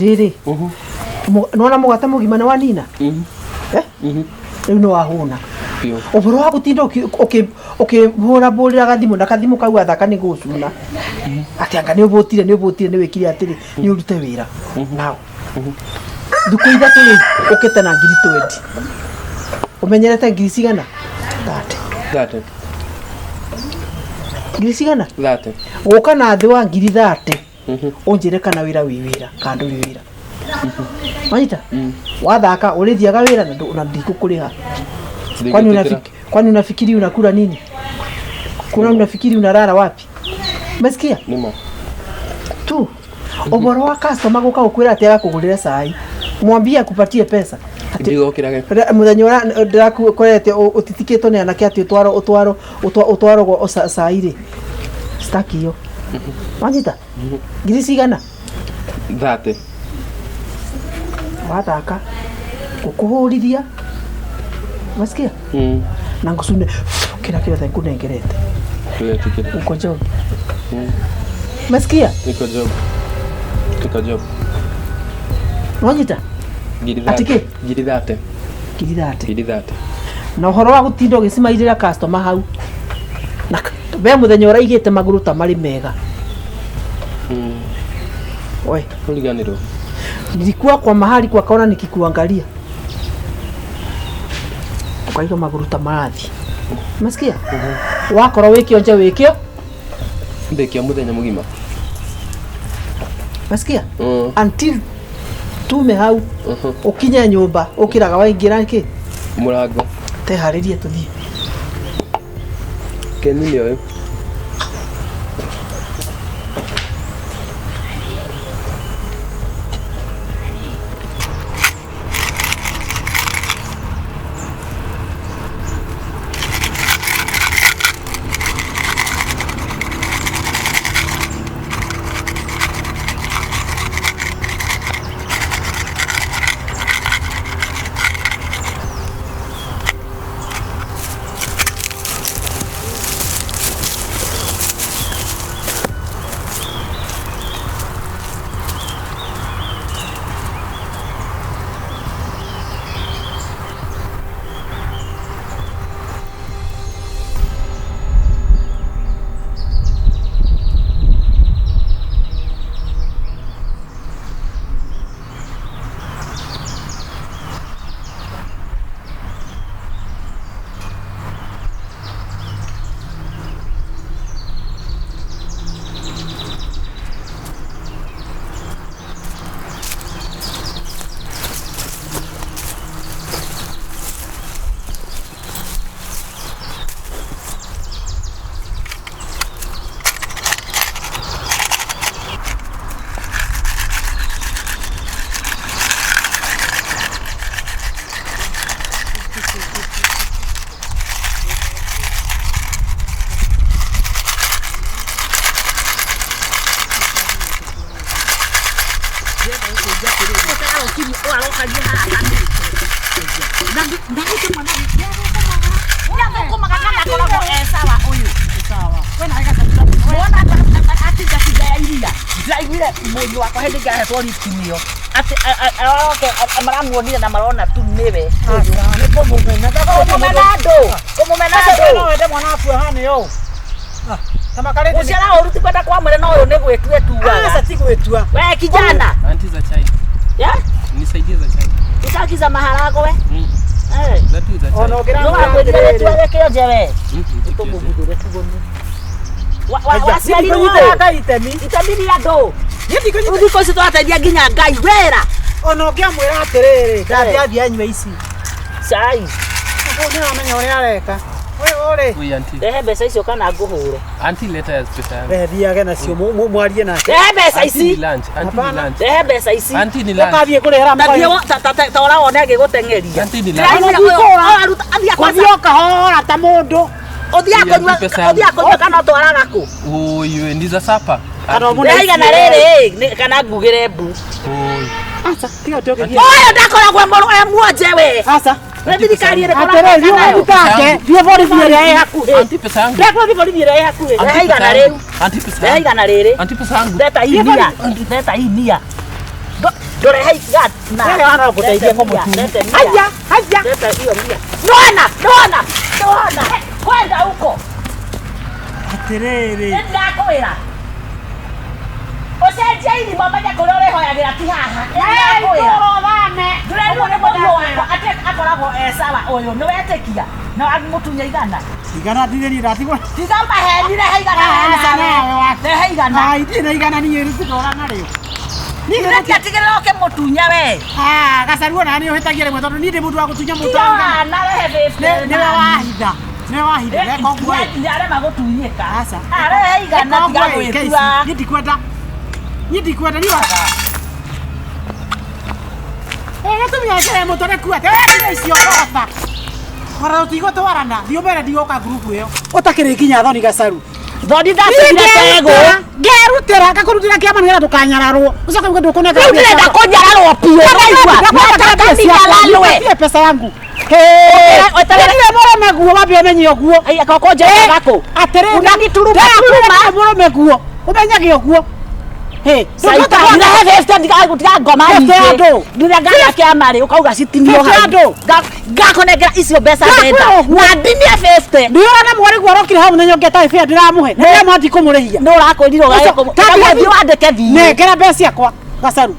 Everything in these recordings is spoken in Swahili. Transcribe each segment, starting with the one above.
Riri. Nona mugata mugima na wanina. No ahuna. Oboro wa gutinda ukibura burira gathimu na kathimu kau athaka ni gucuna. Ati anga ni ubutire ni wikire atiri ni urute wira. Nao. Duko ithatu ri ukete na ngiri 20. Umenyerete ngiri cigana? 30. Ngiri cigana? 30. Uka na thi wa ngiri 30. Onjire kana wira wira kandu wira. Maita? Wathaka urithiaga wira na ndikukuriha. Kwani unafikiri unakula nini? Kuna unafikiri unalala wapi? Umesikia? Nimo. Tu. Oboro wa customer goka ukwira ati agakugurira sai. Mwambie akupatie pesa. Ndigo kirage. Muthenya ura ndirakwete utitikito ni anake ati utwaro go sai ri. Staki yo. Maita? Ngiri cigana? 30. Wathaka ukuhurithia. Masikia? Na ngusune kila nkunengerete. Uko job. Masikia? Niko job. Wanyita? Atike? Ngiri 30. Na uhoro wa gutinda ugicimairira customer hau. Na be muthenya uraigite maguru ta mari mega. Oi, uliganiro. Nilikuwa kwa mahali kwa kaona nikikuangalia. Kwa hiyo maguru ta marathi. Masikia? Wakora wikio nje wikio. Ndekia muthenya mugima. Masikia? Until tume hau. Ukinya nyumba, ukiraga waingira nki? Murango. Te haririe tuthie. Kenini oyo? na marona tu niwe. Usiana uruti kwenda kwa mwere no ne gwetue tuwa. Sasa tigwetua. We kijana. Anti za chai. Ya? Nisaidie za chai. Utakiza maharago we? Za tu za chai. Onogira no ngwetire tuwa weke jewe. Tutobugudure tugoni. Wasiali no itemi. Itemi ya do. Yeti kwenye udiko sito atadia ginya ngai wera. Onogia mwera atiriri. Ndathia anywe ici. Sai. Ndio amenya uri areka. Ore. Ui anti. Rehe mbeca icio kana nguhure. Anti leta ya pesa. Rehe thiage nacio mwarie nake. Rehe mbeca ici. Lunch. Anti ni lunch. Rehe mbeca ici. Anti ni lunch. Ukathie kurehera mbayo. Ta ora wone agigutengeria. Anti ni lunch. Athia kahora ta mundu. Othia konywa kana twaraga ku. Uyu ndiza sapa. Kana mundu igana riri kana ngugire mbu. Uyu. Asa tiga toke. Oyo ndakoragwo moro muoje we. Asa. Thirikari ire kora take thie borithi ire hakuhi anti pesa yangu ndekwo borithi ire hakuhi igana riu anti pesa igana riri anti pesa yangu leta hii mia leta hii mia Ndore hai gat na. Wewe wana kuteithia kwa mtu. Haya. Leta hiyo mia. Nona. Kwenda huko. Atiriri. Ndakwira. Ocenjia irima menya kũrĩa ũrĩhoyagĩra ti haha. Ndĩrerwo nĩ mũriũ wakwa atĩ akoragwo sawa ũyũ nĩwetĩkia na mũtunye igana. Igana ndirĩ ndatigwo. Tiga maheni rehe igana. Rehe igana. Ndirĩ igana niĩ rĩtũra narĩo. Nĩreke atigĩrĩra oke mũtunya we. Gacaruo na niĩ ũhĩtagia rĩmwe tondũ niĩ ndĩ mũndũ wa gũtunya mũndũ. Tiga na rehe 50. Nĩwe wahitha. Nĩwe wahitha reka ũguo. Nĩarema gũtunyĩka. Aca. Rehe igana tiga gwĩtua. Niĩ ndikwenda niĩ waga. Gĩtũmi kĩrĩa mũtore kuate wewe icio kota. Ora ũtigo twarana thiĩ mbere ndigũka grupu ĩyo. Ũtakĩrĩ kinya thoni gacaru. Thoni ndacindire tego. Ngerutĩra ngakũrutĩra kĩama nĩgetha ndũkanyararwo. Ũcoke ndũkũneka. Rĩu ndĩrenda kũnyararwo piũ. Nĩwe pesa yangu. Weterere mũrome guo wambe ũmenye ũguo. Ai akoko njega gako. Atĩrĩ Unanituruma. Mũrome guo. Ũmenyage ũguo. Hey, Saita ndĩrehe 50 ndiga ngoma nyingĩ. Ndĩrenga kĩama ukauga citinio hau. Ngakonengera icio mbeca ndenda. Na ndinie 50. Ndiona mwari guo rokire hau mũthenya ũngĩ atarĩ ndĩramuhe. Nĩ mwati kũmũrĩhia. No ũrakwĩrire ũgathiĩ wandĩke thiĩ. Nengera mbeca ciakwa gacaru.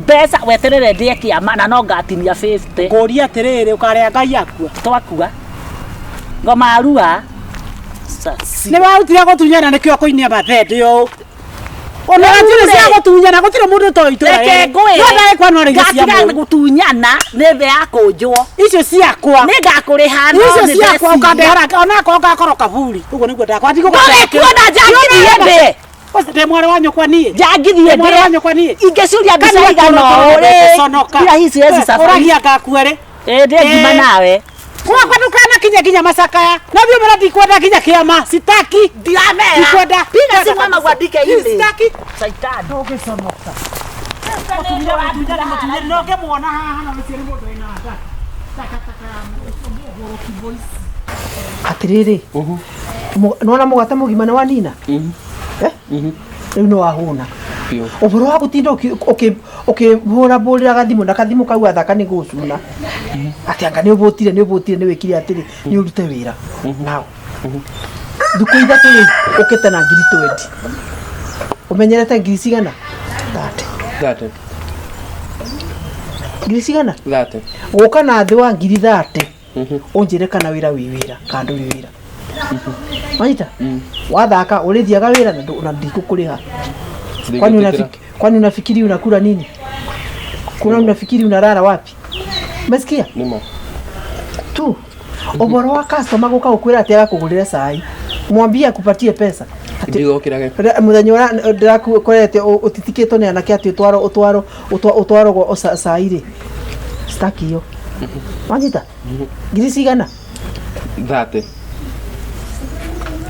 Mbeca weterere ndĩe kĩama na no ngatinia 50. Ngũria atĩrĩrĩ ũkarĩa Ngai akua. Twakua. Ngoma arua. Nĩ warutire gũtunyana nĩkĩo kũinia mathende ũũ. Ona njĩra cia gũtunyana gũtirĩ mũndũ toĩ itũra. Reke ngũĩ. Nĩ kwa no rĩngĩ cia mũndũ. Gũtunyana nĩ thĩ ya kũnjwo. Icio ciakwa. Nĩ ngakũrĩha no nĩ icio ciakwa ũkandehera ona kwa ngakoro kaburi. Ũguo nĩguo ndakwa ndigũ gũkũ. Kuona njangithie ndĩ. Ndĩ mwarĩ wa nyũkwa niĩ. Njangithie ndĩ. Mwarĩ wa nyũkwa niĩ. Ingĩcuria mbica igana ũrĩ. Bila hizi safari. Ũragia ngakuerĩ. Ndĩ ngima nawe. Kwa ndukana kinya macakaya. Na thiĩ mbere ndikwenda kinya kĩama. Sitaki. Ndiramera. Ndikwenda. Piga simu mama gwandike hivi. Sitaki. Saitani. Ndũgĩconoka. Atiriri. Nona mugate mugima ni wa nina. Riu no wahuna. Ũhoro wa gũtinda ũkĩhũra mbũrĩra gathimũ na kathimũ kau athaka nĩ gũcuna. Ati anga nĩ ũbũtire nĩ wĩkire atĩrĩ nĩ ũrute wĩra. Nao. Thukũ ithatũ rĩ ũkĩte na ngiri 20. Ũmenyerete ngiri cigana? 30. Ngiri cigana? 30. Gũka na thĩ wa ngiri 30. Ũnjĩre kana wĩra wĩ wĩra kando wĩ wĩra. Maita? Wathaka ũrĩthiaga wĩra na ndikũkũrĩha. Kwani unafikiri unakula nini? Kuna unafikiri unalala wapi? Umesikia? Nima. Tu. Ũhoro wa customer gũka gũkwĩra atĩ agakũgũrĩra cai. Mwambie akupatie pesa. Ndigo kirage. Mũthenya ũrĩa ndĩrakwĩrete ũtitikĩtwo nĩ anake atĩ ũtwarwo cai rĩ. Staki hiyo. Wanyita? Ngiri cigana? 30.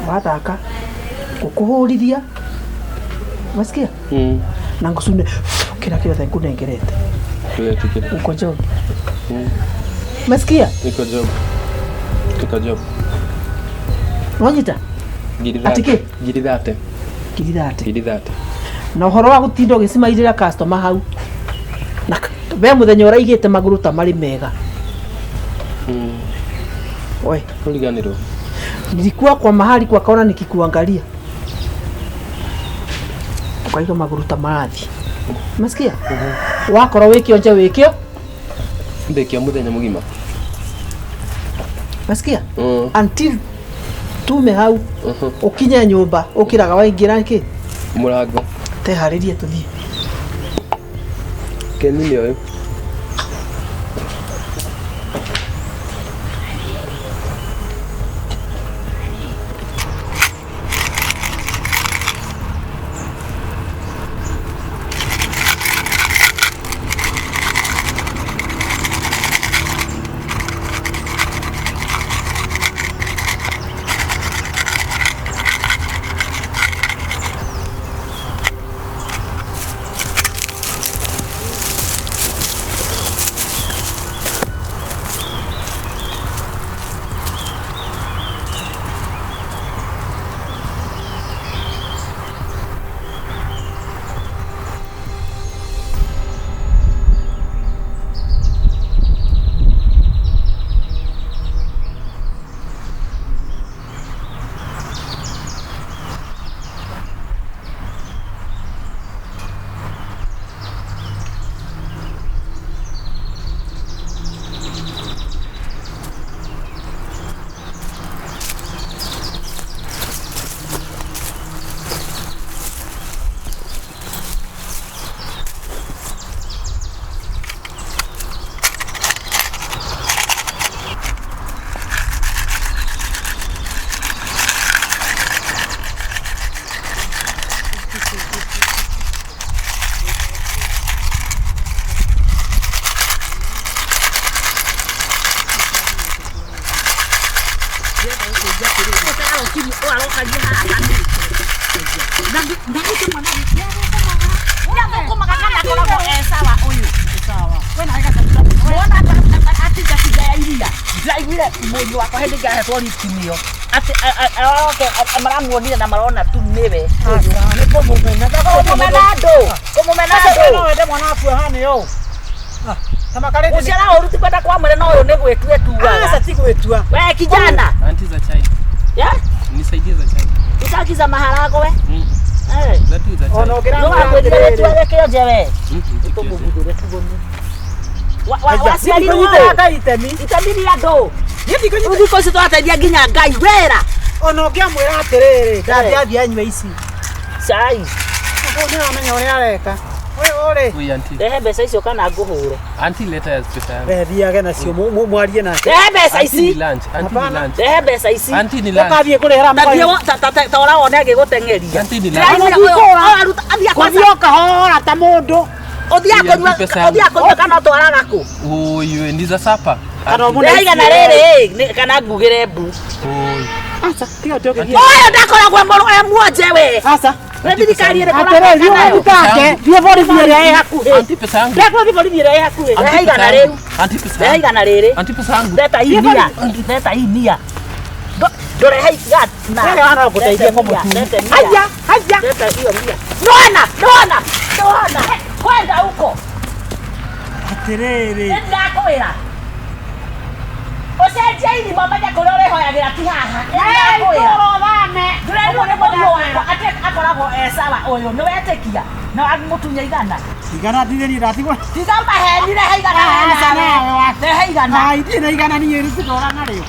Wathaka gũkũhũrithia. Umesikia? Na ngũcune kila kitu nkunengerete. Uko job. Umesikia? Iko job. Wanyita? Atike? Giri 30. Giri 30. Na ũhoro wa gũtinda ũgĩcimairĩra customer hau. Na we mũthenya ũraigĩte magũrũ ta marĩ mega. Oi, uliganiro. Nilikuwa kwa mahali kwa kaona nikikuangalia. Ukaiga magũrũ ta marathi. Umesikia? Wakora wĩkio nja wĩkio. Ndekio mũthenya mũgima. Umesikia? Until tume hau. Ukinya nyumba, ukiraga waingira nki? Mũrango. Teharĩrie tuthie. Kenini oyo. simu arokagia haha kanini. Na kitu mwana ya ngoma kana kolabo sawa huyu. Sawa. Wewe na heka sabula. Unaona ati ya iria. Ndaigire mundu wako hindi gahe tori timio. Ati maramuonire na marona tu niwe. Ni kumumena. Kumumena ndo. Wende mwana waku hane yo. Tamakarete. Usiala uruti kwenda kwa mwere no yo negwetue tuwa. Sasa tigwetua. Wewe kijana. Anti za chai. Ya? Nisaidie za chai. Utakiza maharago we? Zatu za chai. Ono gira ngwetire tuwe kio jewe. Tumugudure tugoni. Wasiali waka itemi. Itemi ya ndo. Ndiko sito atadia ginya ngai wera. Ono kia mwera atiriri. Ndathi athi anywe ici. Sai. Ngo amenya uri areka. Ore. Oi anti. Rehe mbeca icio kana nguhure. Anti leta pesa yangu. Thiage nacio mwarie nake. Rehe mbeca ici. Anti ni lunch. Rehe mbeca ici. Anti ni lunch. Ukathie kurehera mwa. Ta ora wone agigutengeria. Anti ni lunch. Athia kwanza. Thioka hora ta mundu. Othia konywa kana twaraga ku. Oi ndiza sapa. Kana mundu igana riri kana ngugire mbu. Oi. Asa tiga toke. Oyo ndakoragwo mboro muoje we. Asa. Thirikari ire atere rio andikake thie bori biere hakuhi. Anti pesa yangu. Ndakora bori biere hakuhi. Igana riri. Anti pesa yangu. Igana riri. Anti pesa yangu. Leta inia. Leta inia. Dore hai gat na. Wewe ana kuteithia kwa mtu. Haya. Leta hiyo mia. Nona. Kwenda huko. Aterere. Ndakwira. Oseje ini mama ya kolore hoyagira ti haha. Ndakwira. Ndureno ne bodo wako ate akoragwo sawa uyu ni wetekia na amutunya igana. Igana ndiri ratigwo. Tigamba henire haigana. Haigana. Hai ndina igana ni yeri tukora nario.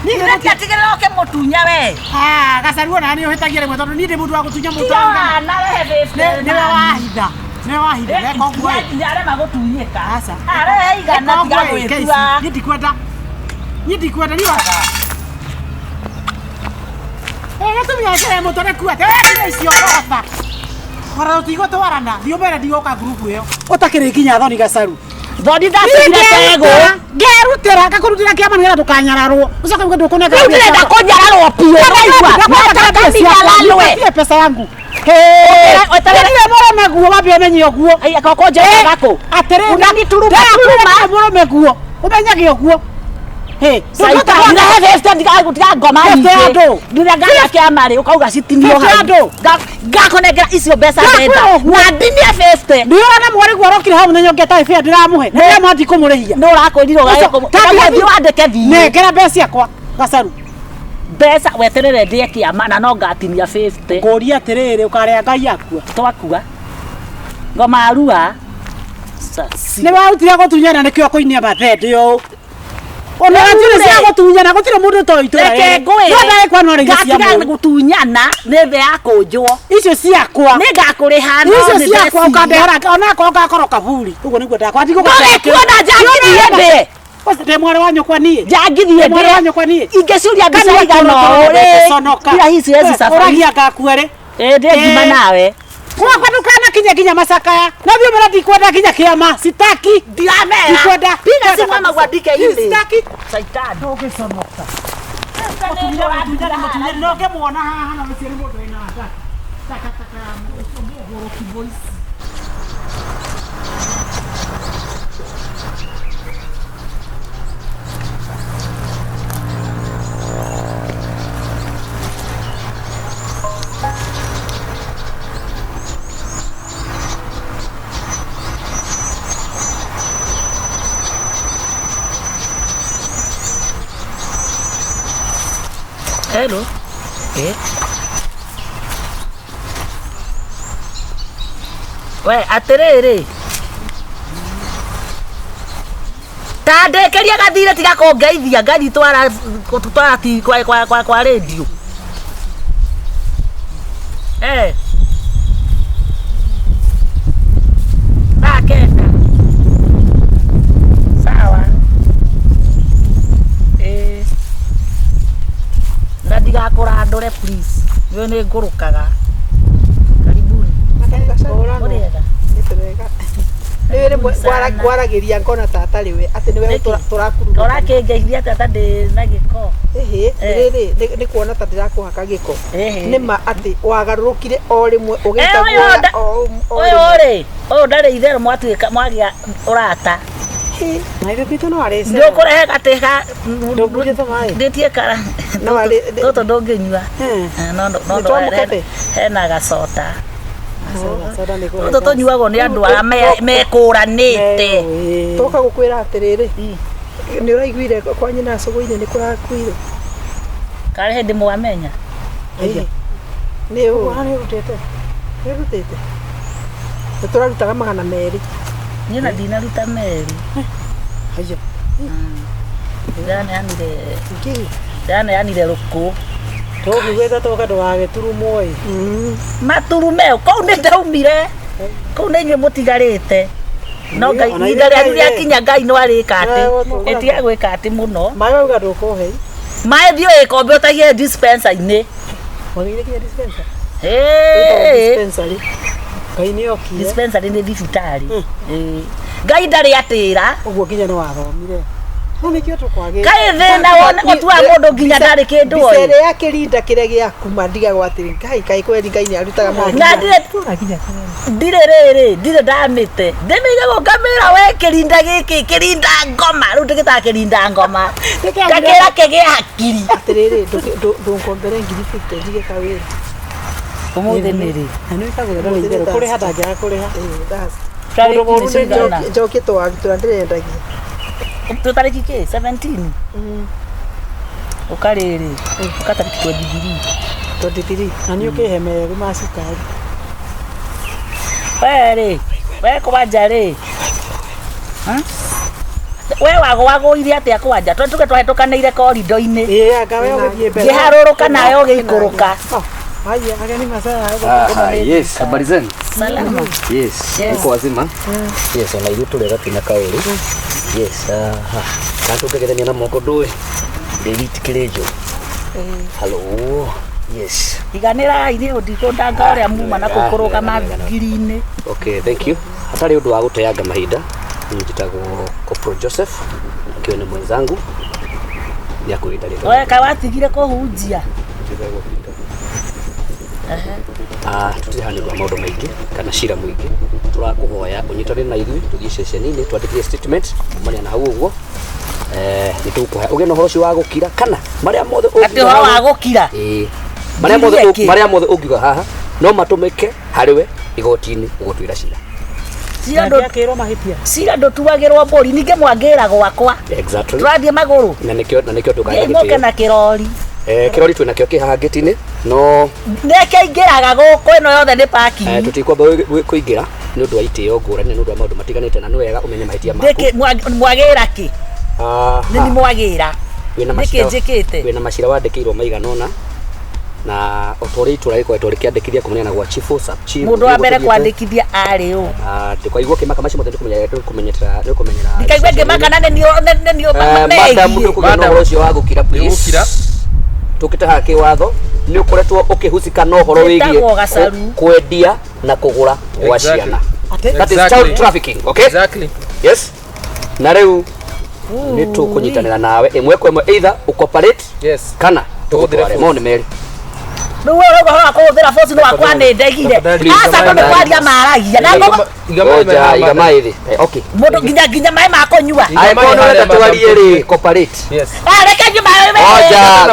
Nĩgeretia tigĩrĩra oke mũtunya we. Gacaruo na nĩ ũhĩtagia rĩmwe tondũ niĩ ndĩ mũndũ wa gũtunya mũtu. Na rehe 50. Nĩwe wahitha. Nĩwe wahitha. Reka ũguo. Nĩ arema gũtunyĩka. Aca. Arehe igana tiga gwĩtua. Niĩ ndikwenda niĩ waka. Tumia cere mũtũ nĩ kuate. Nĩ icio kota. Kora ũtigwo twarana. Thiĩ mbere ndigũka ngurubu ĩyo. Ũtakĩrĩ nginya thoni gacaru. Thoni ndacirire tego. Ngerutĩra ngakurutĩra kĩama nĩgetha ndũkanyararwo. Ũcoke ũge ndũkũneka. Rĩu ndĩrenda kũnyararwo piũ. Ndaigua pesa yangu. Weterere mũrũme guo wambe ũmenye ũguo. Koko njega gako. Atĩrĩrĩ. Unanituruma. Mũrũme guo. Ũmenyage ũguo. Saita ndirehe 50 ndiga ngoma nyingĩ. Ndirenga yake amari ukauga citinio hau. Ngakonengera icio mbeca ndenda. Na ndinie 50. Ndiona mwari gwarokire hau na nyongeta ife ndiramuhe. Nĩ mwati kũmũrĩhia. No ũrakwĩrire ũgathie wandĩke thiĩ. Nengera mbeca ciakwa gacaru. Mbeca weterere ndĩe kĩama na no ngatinia 50. Ngũria atĩrĩrĩ ũkarĩa Ngai akua. Twakua. Ngoma arua. Nĩ warutire gũtunyana nĩkĩo kũinia mathende ũũ. Ona njĩra cia gũtunyana gũtirĩ mũndũ to itũra. Reke ngũĩ. Nĩ kwanore icio cia mũndũ. Gũtunyana nĩ thĩ ya kũnjwo. Icio ciakwa. Nĩ ngakũrĩha no. Icio ciakwa ũkandehera ona ko ngakoro kaburi. Ũguo nĩguo ndakwa ndigũ. Kuona njangithie ndĩ. Ndĩ mwarĩ wa nyũkwa niĩ. Njangithie ndĩ. Mwarĩ wa nyũkwa niĩ. Ingĩcuria mbica igana ũrĩ. Kila hizi hizi safari. Ũragia ngakuere. Ndĩ ngima nawe. Kwa ndukana kinya masakaya. Na vyo mera ndikwenda kinya kiama. Sitaki. Ndiamera. Ndikwenda. Piga simu ama kuandike ile. Sitaki. Saitani. Ndogeconoka. Ndoge muona haha na msiari mundu ina ata. Taka ngoro kiboisi. Hello. We atiriri. Tandekeria gathire tiga kongeithia ngari twara ti kwa radio. Nakenda. Sawa. Ndiga kũrandore please. Wewe nĩ ngũrũkaga. Karibuni. Ũrĩega. rĩmwe kwarageria ngona tata rĩwe atĩ nĩwe tũrakuru ũrakĩngeithia tata ndĩ na gĩko rĩrĩ nĩ kuona ta ndĩrakũhaka gĩko nĩma atĩ wagarũrũkire o rĩmwe ũgĩta ũyũ ndarĩ itherũ mwagĩa ũrata ndũkũrehe gatĩ ka ndĩtie kara tũtũ ndũngĩnyua hena gacota tũtũ tũnyuagwo nĩ andũ arĩa mekũranĩte tũka gũkwĩra atĩrĩrĩ nĩ ũraiguire kwa nyina cũgũ-inĩ nĩ kũrakuire karĩ hĩndĩ mwamenya nĩ ũrutĩte nĩ tũrarutaga 200 niĩ na ndinaruta merĩ ndĩraneanire rũkũ tũkĩgwĩta tũka ndũgagĩturumwo maturume kũu nĩ ndaumire kũu nĩ inyuĩ mũtigarĩte no Ngai ihinda rĩanyu rĩakinya Ngai no arĩka atĩ ĩtiga gwĩka atĩ mũno maĩ wauga ndũkũhe maĩ thiĩ ĩkombe ũtahie dispenser-inĩ dispensary nĩ thibitarĩ Ngai ndarĩ atĩra ũguo nginya nĩ wathomire kaĩ thĩna wone gũtua mũndũ nginya ndarĩ kĩndũ mbere ya kĩrinda kĩrĩa gĩakuma ndigagwo atĩrĩ kaĩ kweri Ngai nĩ arutaga na ndirĩ rĩrĩ ndirĩ ndamĩte ndĩmĩigagwo ngamĩra we kĩrinda gĩkĩ kĩrinda ngoma rĩu ndĩgĩtaga kĩrinda ngoma ngakĩra kĩgĩa hakiri atĩrĩrĩ ndũngombere 50 njige kawĩra ũmũthĩ nĩrĩ kũrĩha ndangĩaga kũrĩha njokie tũwagitũra ndĩrendagia tũtarĩki kĩ 17 ũkarĩrĩ ũkatarĩki 23 na nĩ ũkĩhe merĩ ma cukari we kwanja rĩ we wagũire atĩa kwanja tuge twahĩtũkanĩire korido-inĩ ngĩharũrũka nayo ũgĩikũrũka yes, habari zenu? Salama. Yes, uko wazima? Yes, ona ithuĩ tũrĩ gatina kaũrĩ. Yes, kantu ngegethania na MAKOTHE David Kirejo. Hello. Yes. Iganĩrai nĩ ũndikũndanga ũrĩa muma na kũkũrũka mangiri-inĩ. Okay, thank you. Hatarĩ ũndũ wa gũteanga mahinda. Njĩtagwo Corporal Joseph, akiwa nĩ mwenzangu. Nĩ akũrĩta rĩtwa. Oya kaĩ watigire kũhunjia? Tutihanirwa maũndũ maingĩ kana cira mũingĩ tũrakũhoya ũnyitanĩre na ithuĩ tũthiĩ ceceni-inĩ twandĩkire statement kumania na hau ũguo nĩ tũkũhe ũgĩe na ũhoro ũcio wa gũkira kana marĩa mothe atĩ ũhoro wa gũkira marĩa mothe ũngiuga haha no matũmĩke harĩwe igoti-inĩ ũgũtwĩra cira cira ndũtuagĩrwo mbũri ningĩ mwangĩra gwakwa tũrathiĩ magũrũ na nĩkĩo tũkaga na kĩrori kĩrori twĩna kĩo kĩhaha gĩti-inĩ no nĩkĩingĩraga gũkũ ĩno yothe nĩ parking tũtikwamba kũingĩra nĩ ũndũ wa itĩo ngũrani nĩ ũndũ wa maũndũ matiganĩte na nĩ wega ũmenye mahĩtia maku mwagĩra kĩ nĩ mwagĩra nĩkĩ njĩkĩte wĩna macira wandĩkĩirwo maigana ũna na ũtũũrĩ itũũra rĩkoretwo rĩkĩandĩkithia kũmenyana na gwa chief sub chief mũndũ wa mbere kwandĩkithia arĩ ũ ndĩkaigua kĩmaka macio mothe nĩkũmenyerera ndĩkaigua kĩmaka na nĩnio madam ndũkũgĩa na ũhoro ũcio wa gũkira please tukite ha kiwatho ni ukoretwo ukihusika no horo wĩgie kwendia na kugura gwa ciana that is child trafficking okay exactly yes na riu ni tukunyitanira nawe imwe kwa imwe either ucooperate yes kana tuguthire mo ni meri no wewe go kuhũthĩra force no akwa nĩ ndegire aca no kwaria maragia na ngo iga maithi okay mũndũ nginya maĩ ma kũnyua ai mũndũ nĩ twarie rĩ cooperate yes reke nyuma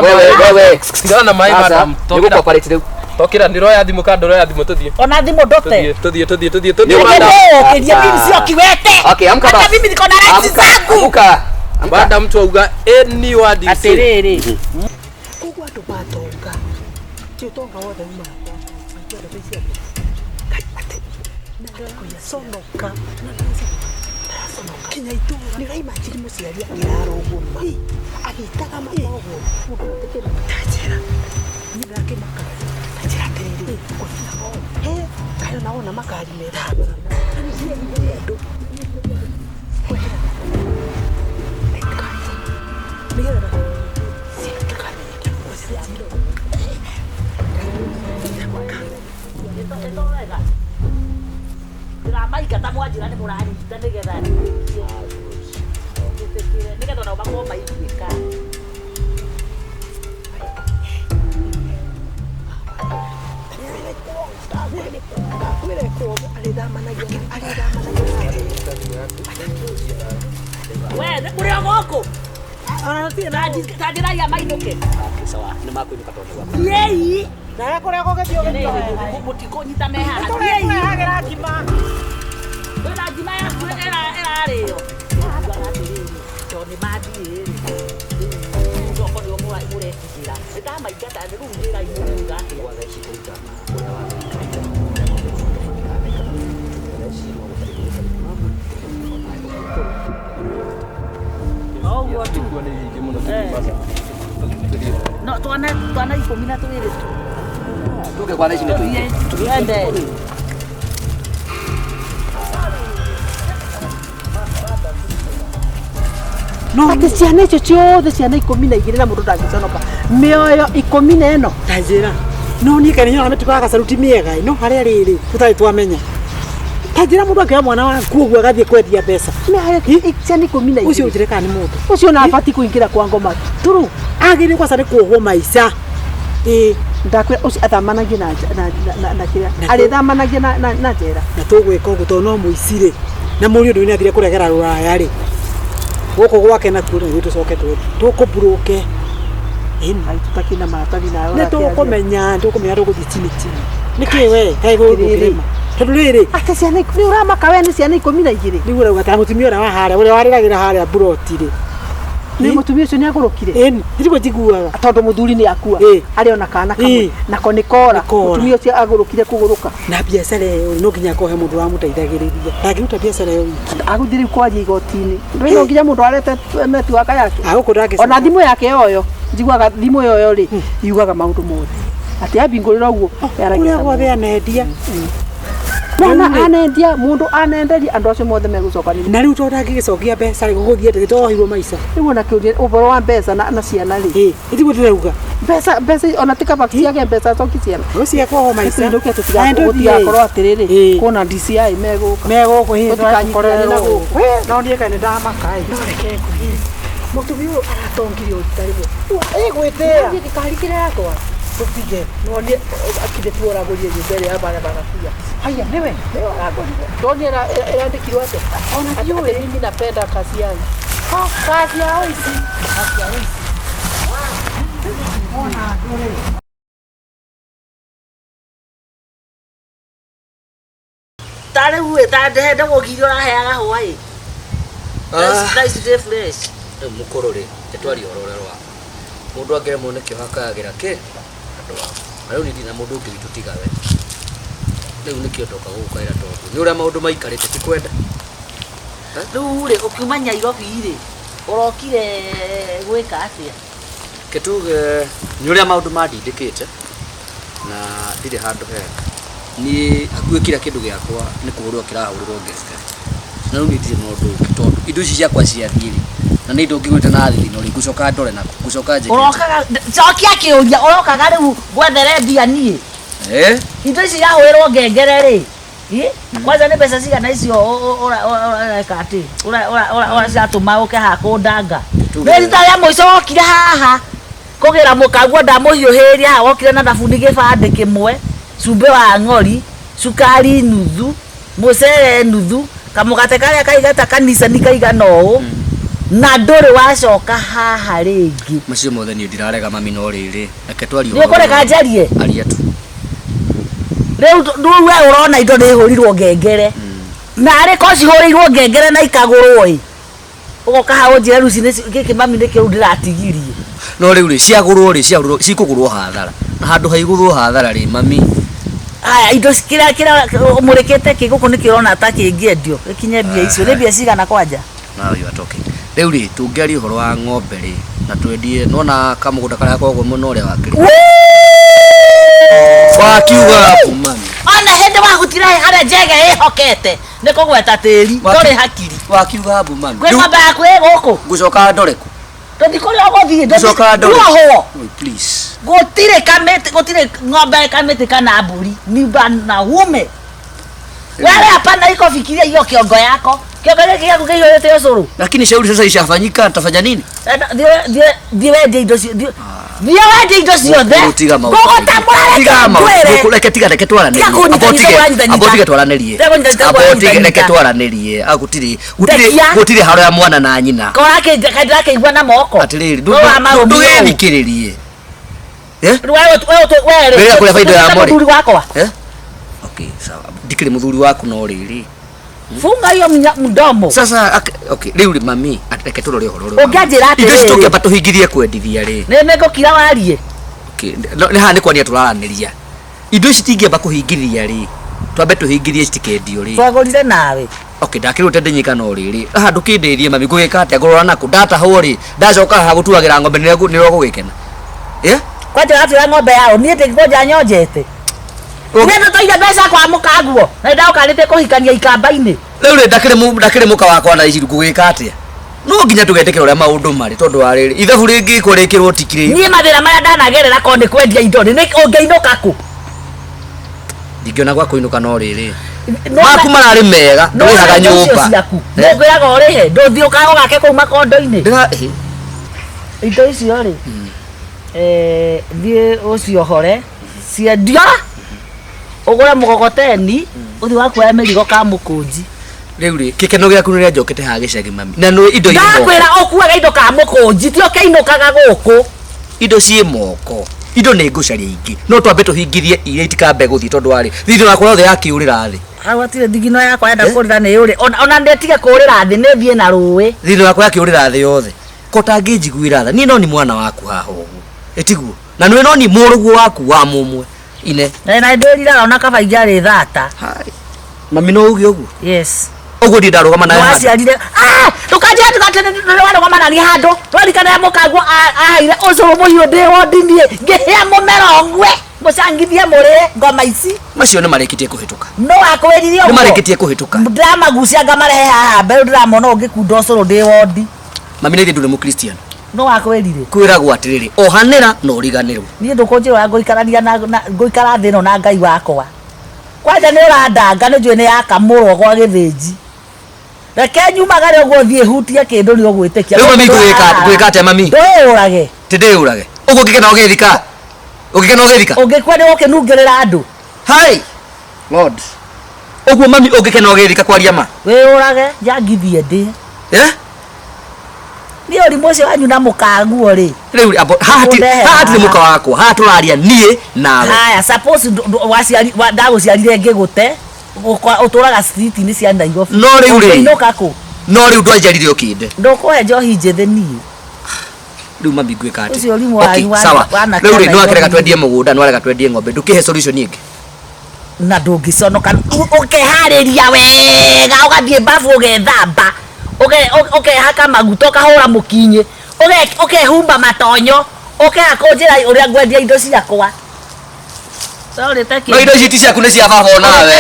wewe wewe sigana na maĩ madam tokira cooperate rĩu tokira ndiroya thimũ ka ndiroya thimũ tũthiĩ ona thimũ ndote tũthiĩ madam kiria mimi sio kiwete okay amka hata mimi niko na rights zangu amka madam mtu auga any word you say atĩrĩrĩ kugwa andũ matonga tiũtonga wothe uma sonoka kinya itũra nĩ raimagiri mũciari akĩrarũgũma agĩtaga mamogo mũndũ atekĩra tanjĩra nĩndakĩmaka tanjĩra atĩrĩrĩ he kayo naona makari mega andũ maika ta mwanjira nĩ mũranyita nĩ Wewe, kuri ngoko. Ana tira ya mainuke. Sawa, ni makuinuka tondu. Yei. Na kuri ngoko kio gitio. Mutiko nyita meha. Yei. Agera kima. Wena jima ya era reo. Toni madi. Ngoko ndio mwa mure kira. Eta maigata ndu ngira imuga. Wala shikuta. No, tuana ikomina tuwele. Tuke kwa naishi netu. Tuende. No, ati ciana icio ciothe ciana 12 na mundu ndangiconoka. Mioyo 10 eno. Tanjira. No ni kani nyona metuka gacaruti miega no haria riri tutari twamenya. Tanjira mundu akira mwana wa kuogua gathie kwendia mbeca. Ciana 12. Ucio ujire kana ni mundu. Ucio na abati kuingira kwa ngoma. Turu. Agire kwa sare kuogua maica. Ndakwira ucio athamanagia na kiria. Ari thamanagia na njera. Na tugwika ugu to no muicire. Na muri undu ni athire kuregera ruraya ri. Goko gwake na kure gwitu coke tukuburuke. Ai tutakina maratathi na Ne tukumenya tuguthi chini chini. Niki we kai gurima. Tondu riri ati ciana ni uramaka we ni ciana 12. ni gura gata mutumia ora wa haria uria wariragira haria buroti ri. Ni mutumia ucio ni agurukire. Ndirigwo njiguaga. Tondu muthuri ni akua. Ari ona kana kamwe. Nako ni kora. Mutumia ucio agurukire kuguruka. Na biacara no nginya kohe mundu wa muteithagiriria. Ndagiruta biacara yo wiki. Aguthiri kwaji igotini. Ndio nginya mundu arete network yake. Agukundage. Ona thimu yake yoyo. Njiguaga thimu yoyo ri. Yugaga maundu mothe. Ati abingurira uguo. Uria gwa anendia. Mwana anendia mundu anenderia andu acio mothe megucokanira. Na riu tonda ngigicokia mbeca guguthie nditohirwo maica. Riu ona kiuria uboro wa mbeca na ciana ri. Ithigwo ndirauga. Mbeca ona tika baki ciage mbeca coki ciana. Ucia kwa maica. Nduke tutigakorwo atiriri. Kuna DCI meguka. Meguka hinda korera guku. No ndie kana ndamakai. No reke kuhi. Mutumia aratongirio utaribo. Igwitea. Ndi kikarikire yakwa. Tupige. No ni akide tuora gorie mbere ya bana banakuja. Haya niwe. Leo agorire. Toni era ate. Ona jiwe mimi napenda kazi yangu. Kazi yao hizi. Kazi yao hizi. Ona dole. Tare uwe tade ndo gogirio raheaga hwai. Nice day fresh. Mukorore tetwari ororerwa. Mundu agere mone kyo hakagira ke. Riu ni dina mundu ungi witutiga we. Riu ni kyo toka gukaira tondu. Ni uria maundu maikarite ti kwenda. Riu ri ukiuma Nairobi ri urokire gwika atia. Ketuge ni uria maundu mandindikite na ndire handu he. Ni akuwe kila kindu giakwa ni kuhurwo kirahurirwo ngeke. Na riu ni ndire maundu tondu indo ici ciakwa cia thiri. Na ni ndo ngigwite na thiri no ri gucoka ndore na gucoka nje. Urokaga cokia kiuria urokaga riu gwethere mbia nie. Indo ici yahuirwo ngengere ri. Kwanza ni pesa cigana icio ureka ati ura ciatuma uke haku ndanga. Rita ria muico wokire haha kugira mukaguo ndamuhiuhiria haha wokire na thabuni gibande kimwe cumbe wa ng'ori cukari nuthu mucere nuthu kamugate karia kaigata kanisa ni kaigana ũũ na ndũrĩ wacoka haha rĩngĩ. Macio mothe ni ndirarega mami no rĩrĩ reke twario. Nĩ ũkũreka njarie aria tu. Rĩu we ũrona indo nĩ hũrirwo ngengere na arĩ ko cihũrĩirwo ngengere na ikagũrwo ĩ ũgoka ha ũnjĩre rĩu gĩkĩ mami nĩkĩo rĩu ndĩratigirie. No rĩu rĩ ciagũrwo rĩ cikũgũrwo hathara na handũ haigũrwo hathara rĩ mami. Aya indo kira mũrĩkĩte kĩ gũkũ nĩkĩo ũrona ta kĩngĩendio gĩkinye mbia icio nĩ mbia cigana kwanja. Na you are talking. Rĩu rĩ tũngĩaria ũhoro wa ng'ombe rĩ na twendie nona kamũgũnda karĩa kogwo mũno ũrĩa wakĩrĩ. Wakiuga mami. Ona hĩndĩ wa gũtira harĩa njege ĩhokete nĩ kũgweta tĩri ndũrĩ hakiri. Wakiuga mami. Gwĩ ng'ombe yaku ĩ gũkũ. Ngũcoka ndore ku. Tũthikũrĩ ũgũthiĩ Ngũcoka ndore. Please. Gũtirĩ ng'ombe kamĩtĩ kana mbũri ni bana ume. Wale hapana iko fikiria hiyo kiongo yako Kioka kia kukeyo yote yosoro. Lakini shauri sasa ishafanyika, tutafanya nini? Ndiwe ndio Ndiye wende indo ciothe. Gogota mware. Reke twarane. Abotige twaranirie. Abotige reke twaranirie. Gutire haro ya mwana na nyina. Korake igwa na moko. Atiriri. Ndugethikiririe. Wewe kule faida ya mori. Muthuri wakwa. Okay, sawa. Ndikire muthuri waku no riri. Funga hiyo mdomo. Sasa okay, riu mami reke turore horo. Unganjira atiriri. Indo citoke tuhingirie kwendithia ri. Nene kira warie. Okay, ni ha ni kwani turaraniria. Indo citingĩamba kũhingĩria rĩ, twambe tũhingĩrie citikendio rĩ. Twagũrire nawe. Okay, ndakĩrũte ndĩnyika no rĩrĩ. Haha ndũkĩndĩrie mami ngũgĩka atĩa ngũrora naku ndatahwo rĩ. Ndacoka haha gũtuagĩra ng'ombe nĩ gũgĩkena. Kwanja atira ng'ombe yao niĩ ndĩngĩkonja nyonjete. Nĩ tũiga mbeca kwa mũkanguo. Na ndaũkanĩte kũhikania ikamba-inĩ. Rĩu rĩ ndakĩrĩ mũka wakwa na ici ngũgĩka atĩa. No nginya tũgetĩkĩra ũrĩa maũndũ marĩ tondũ wa rĩrĩ. Ithabu rĩngĩ kũrĩkĩrwo tikire. Niĩ mathĩna marĩa ndanagerera ko nĩ kwendia indo nĩ ũngĩinũka kũ. Ndingĩona gwa kũinũka no rĩrĩ. Maku mararĩ mega ndũrĩhaga nyũmba. Ndũngĩraga ũrĩhe ndũthiĩ ũgake kũu makondo-inĩ. Indo icio rĩ thiĩ ũciohore ciendio ũgũre mũgogoteni ũthiĩ wakuoya mĩrigo ka mũkũnji. Rĩu rĩ gĩkeno gĩaku nĩrĩa njokete haha gĩcagi mami. Na nĩ indo irĩ moko. Ndakwĩra ũkuaga indo ka mũkũnji ti ũkĩinũkaga gũkũ. Indo ciĩ moko. Indo nĩ ngũcaria ingĩ. No twambe tũhingĩrie iria itikambe gũthiĩ tondũ wa rĩ. Thithino yakwa yothe yakĩũrĩra thĩ. Hau atirĩ thigino yakwa yenda kũrĩra nĩ yũrĩ. Ona ndetige kũrĩra thĩ nĩ thiĩ na rũĩ. Thithino yakwa yakĩũrĩra thĩ yothe. Ko tangĩnjiguĩra tha. Niĩ no ni mwana waku haha ũguo. Ĩtiguo. Na nĩ no ni mũrũguo waku wa mũmwe. Ine. Na ndĩriraga ona kaba ijarĩ thata. Hai. Mami no uge ũguo. Yes. Ũguo ndi ndarũgama nawe. Waciarire. Ndũkanjĩra tugatene ndũrĩwarũgama na handũ. Twarikana ya mũkanguo ahaire ũcũrũ mũhiũ ndĩ wondinie. Ngĩhĩa mũmero ngwe. Mũcangithie mũrĩre ngoma ici. Macio nĩ marĩkĩtie kũhĩtũka. No akwĩrire ũguo. Nĩ marĩkĩtie kũhĩtũka. Ndamagucia ngamarehe haha mbere ndĩramona ũngĩkunda ũcũrũ ndĩ wondi. Mami nĩ ndũrĩ mũkristiano. No akwĩrire. Kwĩragwo atĩrĩrĩ ohanĩra no ũriganĩrwo. Niĩ ndũkũnjĩra ngũikarania na ngũikara thĩ ĩno na Ngai wakwa. Kwanja nĩ ũrandanga nĩ njũĩ nĩ yakamũrwo gwa gĩthĩnji. Reke nyumagare ũguo thiĩ hutie kĩndũ nĩ ũgwĩtĩkia. Rĩu mami ngwĩka atĩa mami? Ndũĩũrage. Ti ndĩũrage. Ũguo ũngĩkena ũgĩthika. Ũngĩkena ũgĩthika. Ũngĩkua nĩ ũkĩnungĩrĩra andũ. Hai. Lord. Ũguo mami ũngĩkena ũgĩthika kwaria ma. Wĩũrage njangithie ndĩ. Nĩ ũrimũ ũcio wanyu na mũkanguo rĩ. Rĩu haha hatirĩ mũka wakwa. Haha tũraria niĩ nawe. Haya suppose ndagũciarire ngĩgũte. Ũtũraga street-inĩ cia Nairobi. No rĩu rĩ. Ũinũka kũ? No rĩu ndwanjarire ũkĩnde. Ndũkũhe njohi njĩthĩ niĩ. Rĩu mami ngwĩka atĩ. Ũcio ũrimũ wanyu sawa. Rĩu rĩ no akĩrega twendie mũgũnda no arega twendie ng'ombe. Ndũkĩhe solution ĩngĩ. Na ndũngĩconoka ũkeharĩria wega ũgathiĩ bafu ũgethamba. Ũkehaka maguta ũkahũra mũkinyĩ. Ũkehumba matonyo. Ũkehakũnjĩra ũrĩa ngwendia indo ciakwa. No indo ici ti ciaku nĩ cia baba onawe.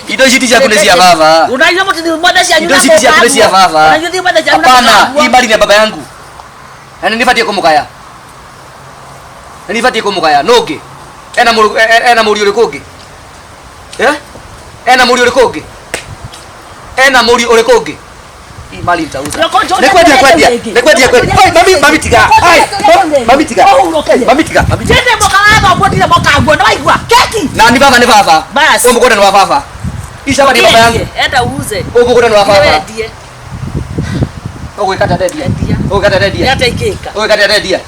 Indo ici ti ciaku nĩ cia baba. Unajua mtu mmoja si Indo ici ti ciaku nĩ cia baba. Unajua mmoja si hapana, hii bali ni baba yangu. Na nifatie kumukaya. Na nifatie kumukaya. Noge. Ena muri uri kungi. Ena muri uri kungi. Ena muri uri kungi. Hii mali nitauza. Nekwedia. Hai, mami tiga. Hai. Mami tiga. Tende moka wako mbotile moka ngwa na waigwa. Keki. Na ni baba. Bas. Wewe mkoda ni wa baba. Isha baba ni baba yangu. Enda uuze. Wewe mkoda ni wa baba. Ndiye. Wewe kata dedia. Hata ikeka. Wewe kata dedia.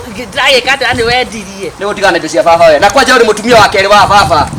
Ngidrage kata ni wendirie. Ni utigana indo cia baba wewe. Na kwanja uri mutumia wa keri wa baba.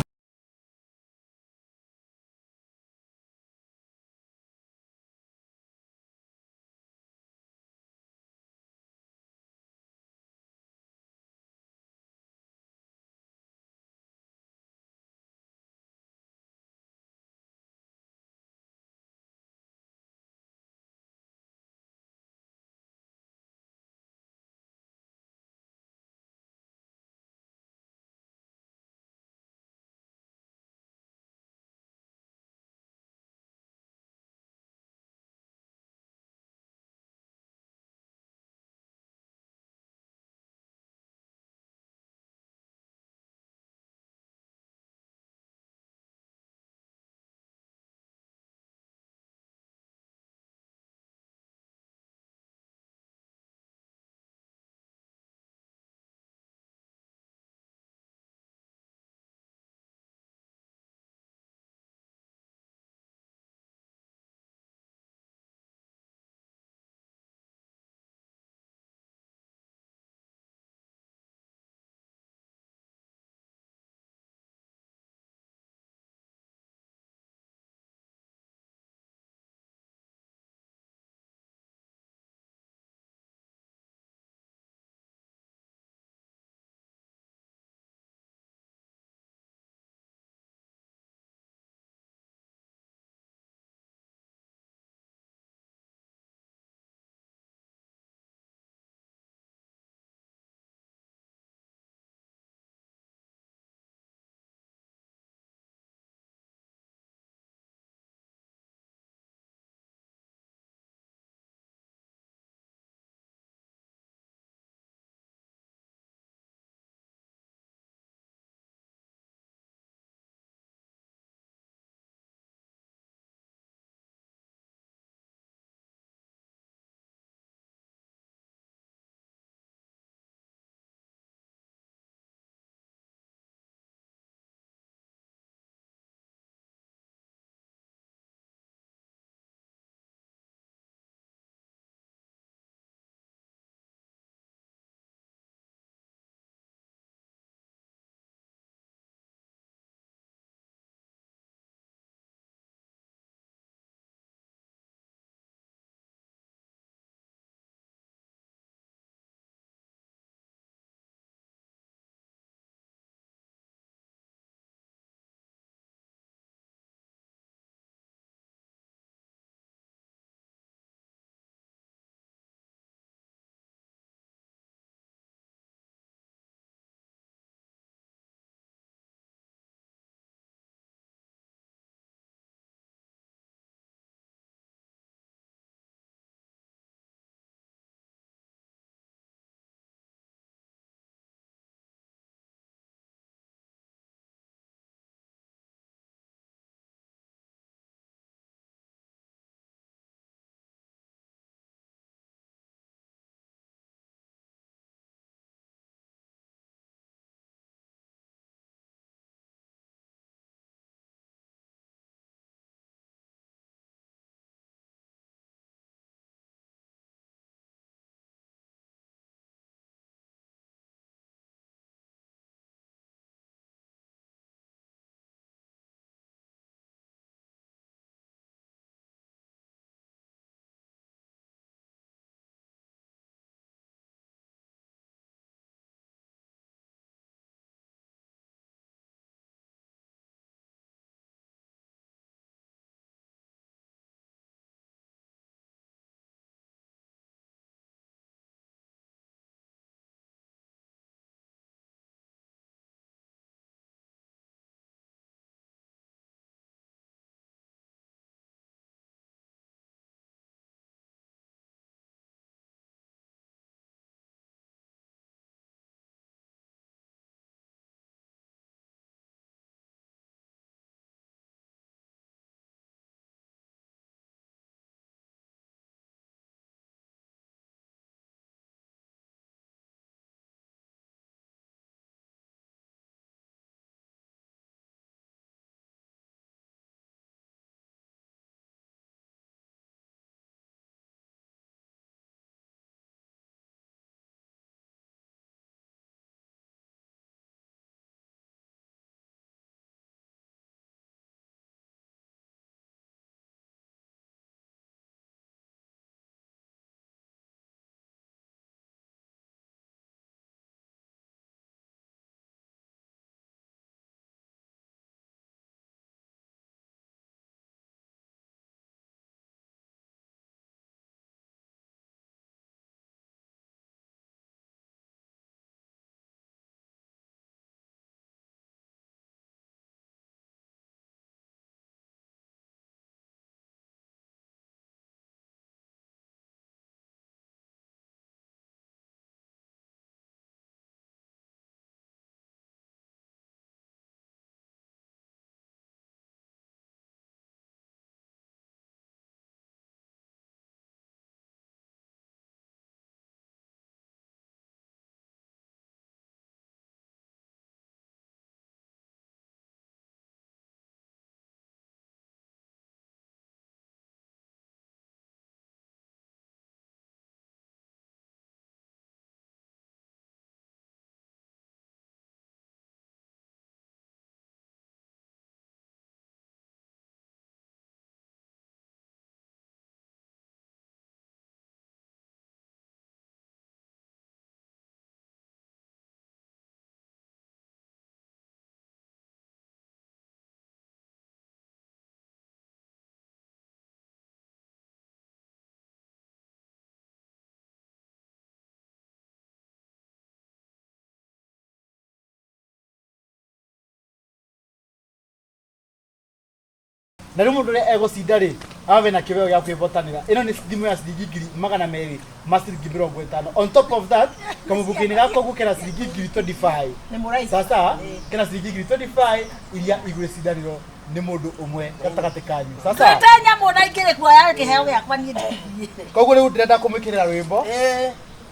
Na rĩu mũndũ ũrĩa egũcinda rĩ ave na kĩheo gĩa kwĩhotanĩra. Ĩno nĩ thimũ ya ciringi 200 ma ciringi 50. On top of that, kamũhuko-inĩ gako gũkĩra ciringi 25. Sasa kena ciringi 25 iria igwĩcindanĩrwo nĩ mũndũ ũmwe gatagatĩ kanyu. Sasa Tenya mũndũ aingĩrĩ kuoya kĩheo gĩakwa niĩ ndĩthiĩ. Koguo rĩu ndĩrenda kũmwĩkĩrĩra rwĩmbo.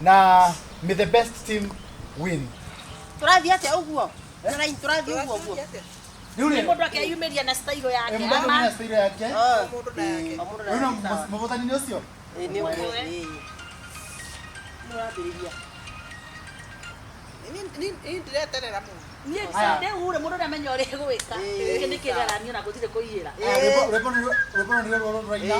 Na may the best team win. Tũrathiĩ atĩa ũguo? Tũrathiĩ ũguo. Nĩ mũndũ akeyumĩria na style yake. Mũndũ na style yake. Mũndũ na yake. Rĩu mũbotani nĩ ũcio? Nĩ ũmwe. Nĩ wambĩrĩria. Nĩ ndireterera mũno. Niĩ hure mũndũ ndamenya ũrĩa gwĩka. Gĩkĩ nĩ kĩgeranio na gũtirĩ kũiyĩra. Rwĩmbo nĩ rũrũ rũraina.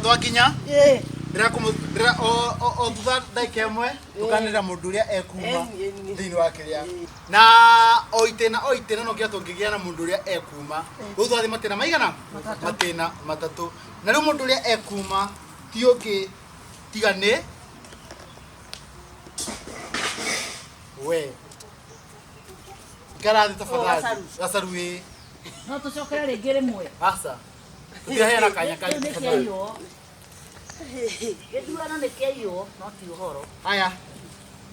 Twakinya ndira o thutha ndagĩka ĩmwe tũkanĩrĩra mũndũ ũrĩa ekuma thĩinĩ wa kĩrĩa na o itĩna no kĩrĩa tũngĩgĩa na mũndũ ũrĩa ekuma rĩu twathi matĩna maigana matĩna matatũ na rĩu mũndũ ũrĩa ekuma ti ũngĩ tiga nĩ we ngarathi tafadhali gacaru ĩ no tũcokere rĩngĩ rĩmwe aca tũtiaheana kanya kanyu gĩthurano nĩ kĩaiywo no ti ũhoro aya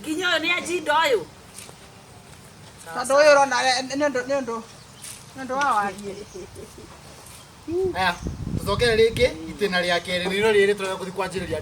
nginya ũyũ nĩ ajinda ũyũ tondũ ũyũ ũrona nĩ ũndũ wa wariĩ. Aya tũcokere rĩngĩ itĩna rĩa kerĩ nĩrĩo rĩrĩ tũrenda gũthiĩ kwanjĩrĩria.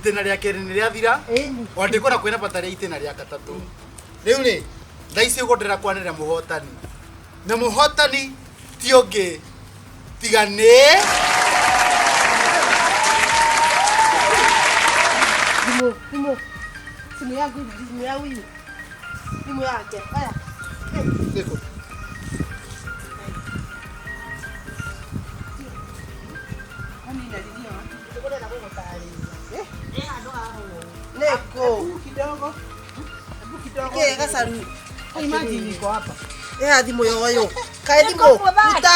Itĩna rĩa kerĩ nĩ rĩathira o ndĩkwenda kwĩna bata rĩa itĩna rĩa gatatũ rĩu rĩ thaa ici ũguo ndĩrakwanĩrĩra mũhotani na mũhotani ti ũngĩ tiga nĩ simu yangu simu yake haya Neko. Kidogo. Ke gacaru Imagine iko hapa. thimũ yoyo kaĩ thimũ uta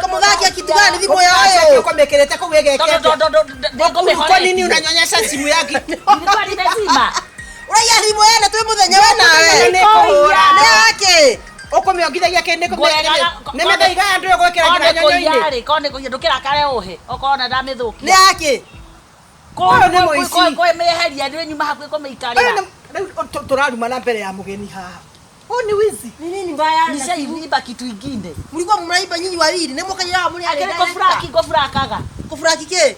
kamũthakia kitu gani thimũ yoyo Uko mekerete kũu egeke. Kwa nini unanyonyesha simu yake? Nilikuwa nimezima. Uraiya thimũ yene twĩ mũthenya wa nawe. Nĩ yake. Uko meongithagia kende kũmekere. Nĩ methaiga andũ gwekera nginya nyonyo-inĩ. Kone kũiya ndũkĩra kare ũhe. Okona ndamĩthũkia. Nĩ yake. Kwa meheria nĩ nyuma hakuhĩ kũmĩikarĩra. Tũraruma na mbere ya mũgeni haha. Huu ni wizi. Ni nini mbaya? Nishaiba kitu ingine. Mlikuwa mnaiba nyinyi wawili. Nemo kaya mli ale. Kofurakaga.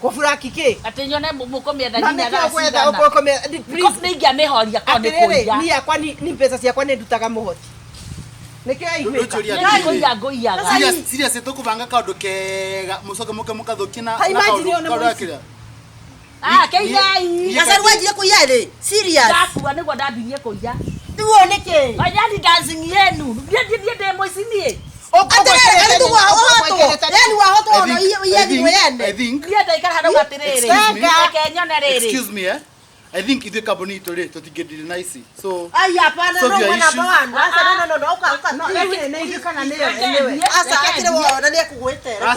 Kofuraki ke? Ati nyone mukomia ndani ya gasi. Kwenda ukomia. Please ningia mehoria kone kuya. Ni yakwa ni pesa ciakwa ni ndutaga muhoti. Serious tukubanga kaundu kega mucoke mukathukia na kaundu akiria. Keiyai. Asa rwajire kuiya ri. Serious. Ndakuwa niguo ndambirie kuiya. Nduoneke. Ayani dancing yenu. Ndie demo isinie. Atere tu wa hoto. Yani wa hoto ono yeni wene. I think. Ndie ndaikara hano gatiriri. Kenyone riri. Excuse me I think ithe kaboni tole tutigedire nice. So ai hapana no mwana bwana. Asa no uka no ne ikana newe. Asa atire wa na ne kugwetera.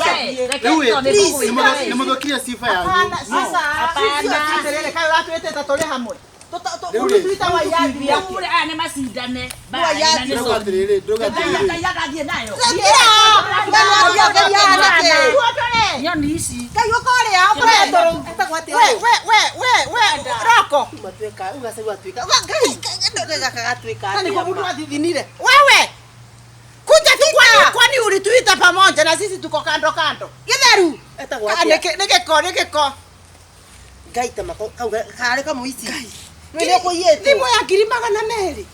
Nimuthokia sifa yangu. Sasa hapana. Kai watu wete tatole hamwe. Tuita wa yadi yake. Ule ane masindane. Wa yadi Droga Yagathie nayo. Nyoni ici. Kayo kore hapo. Atakwati. We. Roko. Matweka, ungasema tweka. Ngai kakatweka. Nani kwa mtu adidinire? Wewe. Kuja tu kwani ulituita pamoja na sisi tuko kando kando. Githeru. Atakwati. Neke. Gaita mako kare kama hizi. Wewe uko yetu. Ndimo ya kirimaga na meri.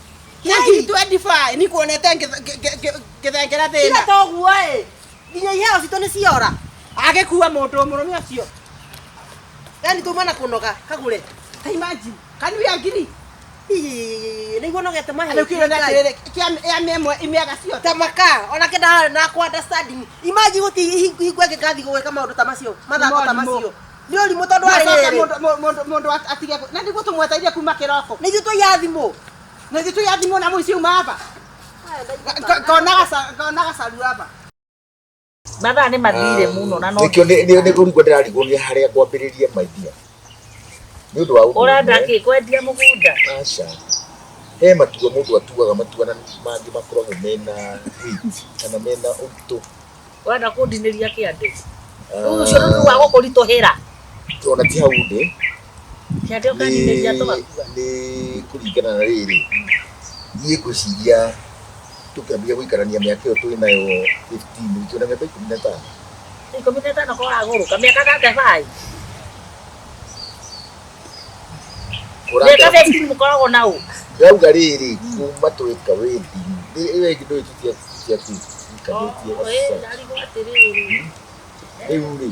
Yaki 25 ni kuonete ngethengera thina. Ila toguo Nginya yao sitone ciora. Agekuwa mundu murume acio. Yani tumana kunoga Kagure. Imagine. Can we agree? Niguo nogete mahe. Alukire na tere ya memwe imiaga cio. Tamaka ona kenda na ku understanding. Imagine guti hingwe gathi gweka maundu ta macio. Mathako ta macio. Ni uri mutondu ari mundu atige na niguo tumwetairie kuma kiroko. Ni gitu ya thimu. Na gitu ya thimu na muici uma hapa. Konaga salu hapa. Mathaa nĩ mathire mũno na no nikio nĩ kũrigwo ndĩrarigũria harĩa ngwambĩrĩria maidia nĩ ũndũ wa ũrenda kĩ kwendia mũgũnda aca he matua mũndũ atuaga matua na mangĩ makoragwo mena weight kana mena ũritũ wenda kũndinĩria kĩande ũcio nĩ wa gũkũritũhĩra ona ti hau ndĩ kĩande ũkandinĩria tũgakua nĩ kũringana na rĩrĩ niĩ ngwĩciria tukiambia guikarania miaka iyo twi nayo 15 wiki na miaka 15 15 ko agũrũka miaka gake bai miaka 15 mũkoragwo na ũ rauga rĩrĩ kuma twĩka wendi iwe ngi ndũĩ cia ikanĩtie rĩu rĩ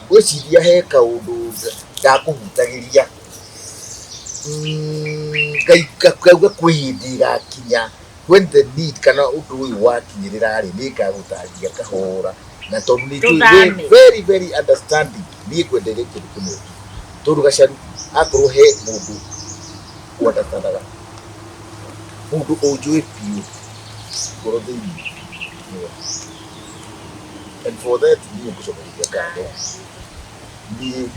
gwĩciria he kaũndũ ndakũhutagĩria kauga kwĩ hĩndĩ ĩgakinya when the need kana ũndũ ũyũ wakinyĩrĩra rĩ nĩ ngagũtarĩria kahora na tondũ nĩ very very understanding niĩ ngwendeire kĩndũ kĩmwe tondũ gacaru akorwo he mũndũ wandatandaga mũndũ ũnjũĩ biũ ngoro thĩinĩ and for that niĩ ngũcokeria ngatho niĩ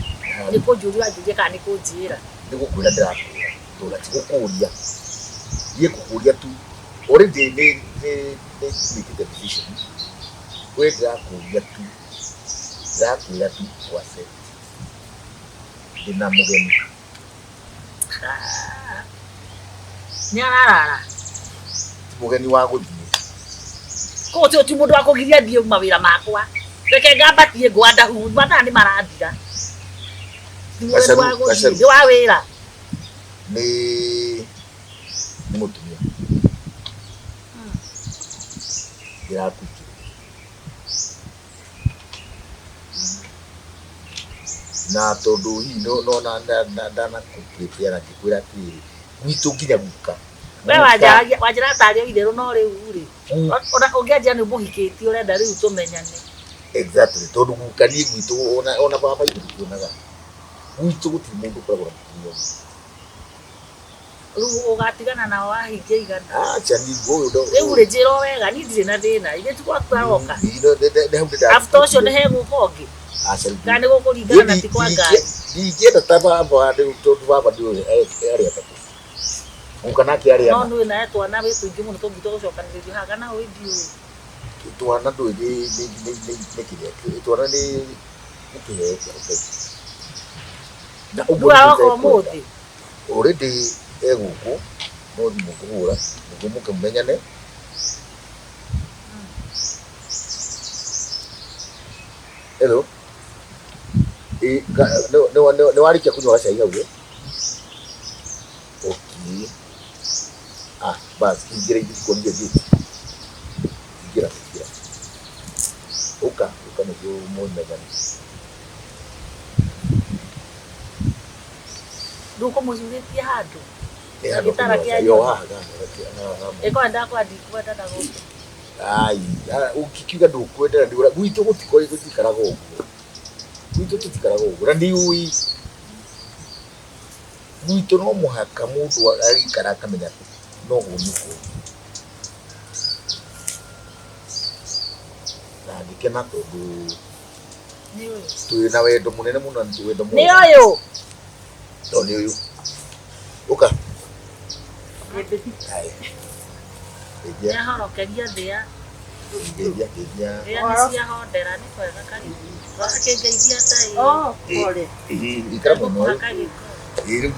nĩ kũnjũria njũrie kana nĩ kũnjĩra nigukwira ndirakwira ndona tigũkũria niĩ kũkũria tu already nĩ make decision we ndĩrakũria tu ndĩrakwĩra tu wase ndĩna mũgeni nĩ ararara mũgeni wa gũthiĩ koguo ti mũndũ wa kũgiria thiĩ mawĩra makwa reke ngambatie ngwanda hu mathaa nĩ marathira nĩ wa wĩra nĩ mũtumia ndĩrakũingĩrĩria na tondũ hihi nona ndanakũpĩtia na ngĩkwĩra atĩrĩrĩ gwitũ nginya guka we wanjĩra tarĩ itherũ no rĩu rĩ ona ũngĩanjia nĩ mũhikĩtie ũrenda rĩu tũmenyane exactly tondũ guka niĩ gwitũ ona baba itũ ndikuonaga gwitũ gũtirĩ mũndũ ũkoragwo na mũtumia rĩu ũgatigana nao wahingia igana acha nĩguo rĩu rĩ njĩra wega niĩ ndirĩ na thĩna ithe tikwakuaroka after ũcio nĩ hegũka ũngĩ kana nĩ gũkũringana na ti kwa ngari ndingĩenda ta baba tondũ baba ndĩ arĩ atatũ gũka nake arĩ ana no nĩ nawe twana wĩ tũingĩ mũno tũngĩtua gũcokanĩrĩrio haga na ũĩndiũ twana ndũĩ nĩ kĩrĩa twana nĩ kĩheo kĩa na ũguo mũthĩ already gũkũ no thimũ kũhũra nĩguo mũkĩmenyane hello nĩ warĩkia kũnyua gacai hau okay basi ingira ikuonje je ingira uka ndio muone gani Nduko muzulitia hatu. Gitara kia yo eko anda kwa ndikwenda na go. Ai, ukikiuga ndukwenda ndura gwito gutikori gutikara go. Gwito tutikara go. Randi ui. Gwito no muhaka mundu arikara akamenya no gunyuko. Na ndikena tondu twina wendo munene muno ndi wendo muno. Ni oyo. Ni oyo. Uka. Hai. Ya horokeria thia. Ngeria. Ya cia hondera ni kwega kari. Wakengeithia tai. Oh, pole. Ikara muno. Iri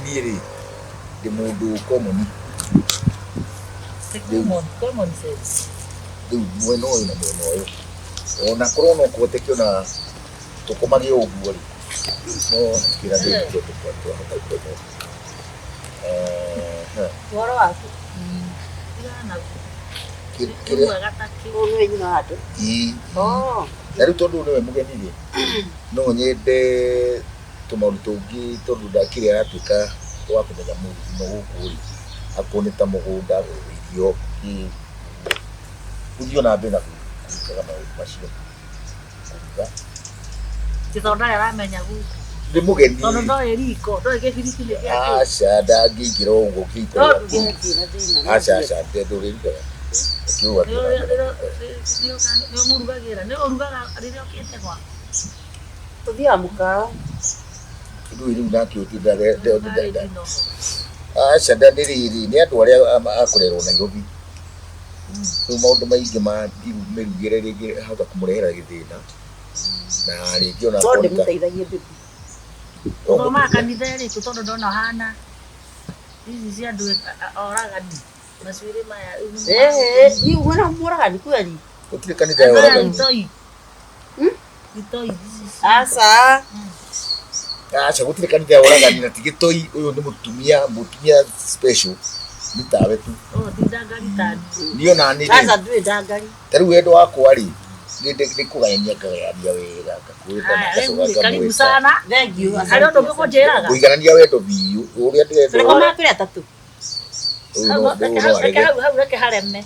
ndi mundu common. Common sense. Riu mwena uyu na mwena uyu. Ona korwo no kuhotekio na tukomage uguo ri. No kira ndi tukwa hata ikono. Waro waku. Ina Kire gataki. Wewe nyina watu. Oh. Na riu tondu niwe mugeni ri. No nyende tumaundu tungi tondu ndakire atuika wa kumenya muthimo guku ri. Akoneta mugunda irio uthio na mbere na kuikaga maundu macio. Kithonda yaramenya guku. Ndi mugeni. Tondu ndo eriko, ndo gĩbiriti nĩ gĩake. Aca ndangĩingĩra ũguo kĩiko. No ndungĩkĩra thĩna. Aca ndũrĩrĩga. Kiuga. Nĩ mũrugagĩra, nĩ ũrugaga rĩrĩa ũkĩte gwa. Tuthia mukao. Kĩndũ rĩu nakĩũti ndare. Aca ndanĩrĩrĩ nĩ andũ arĩa akũrerwo Nairobi. Rĩu maũndũ maingĩ ma mĩrugĩre rĩngĩ hota kũmũrehera gĩthĩna. Na rĩngĩ ona Tondu mũteithagie bibi. Thoma kanitha rĩtũ tondu ndona hana ici cia andũ oragani macuĩrĩ maya. Ni uona mũragani kweli? Gũtirĩ kanitha ya oragani. Itoi. Itoi. Aca. Aca gũtirĩ kanitha ya oragani na tigĩtoi ũyũ nĩ mũtumia special nĩ tawe tu. Ti ndangari tani. Niĩ ona nĩ. Aca ndũĩ ndangari. Ta rĩu wendo wakwa rĩ nĩ kũgayania ngagayania wega ngakwĩra karibu sana. Thank you. Harĩ ũndũ ũngĩ ũkũnjĩraga? Kũiganania wendo biũ ũrĩa ndĩrenda. Reko makĩrĩ atatũ. Hau reke hareme.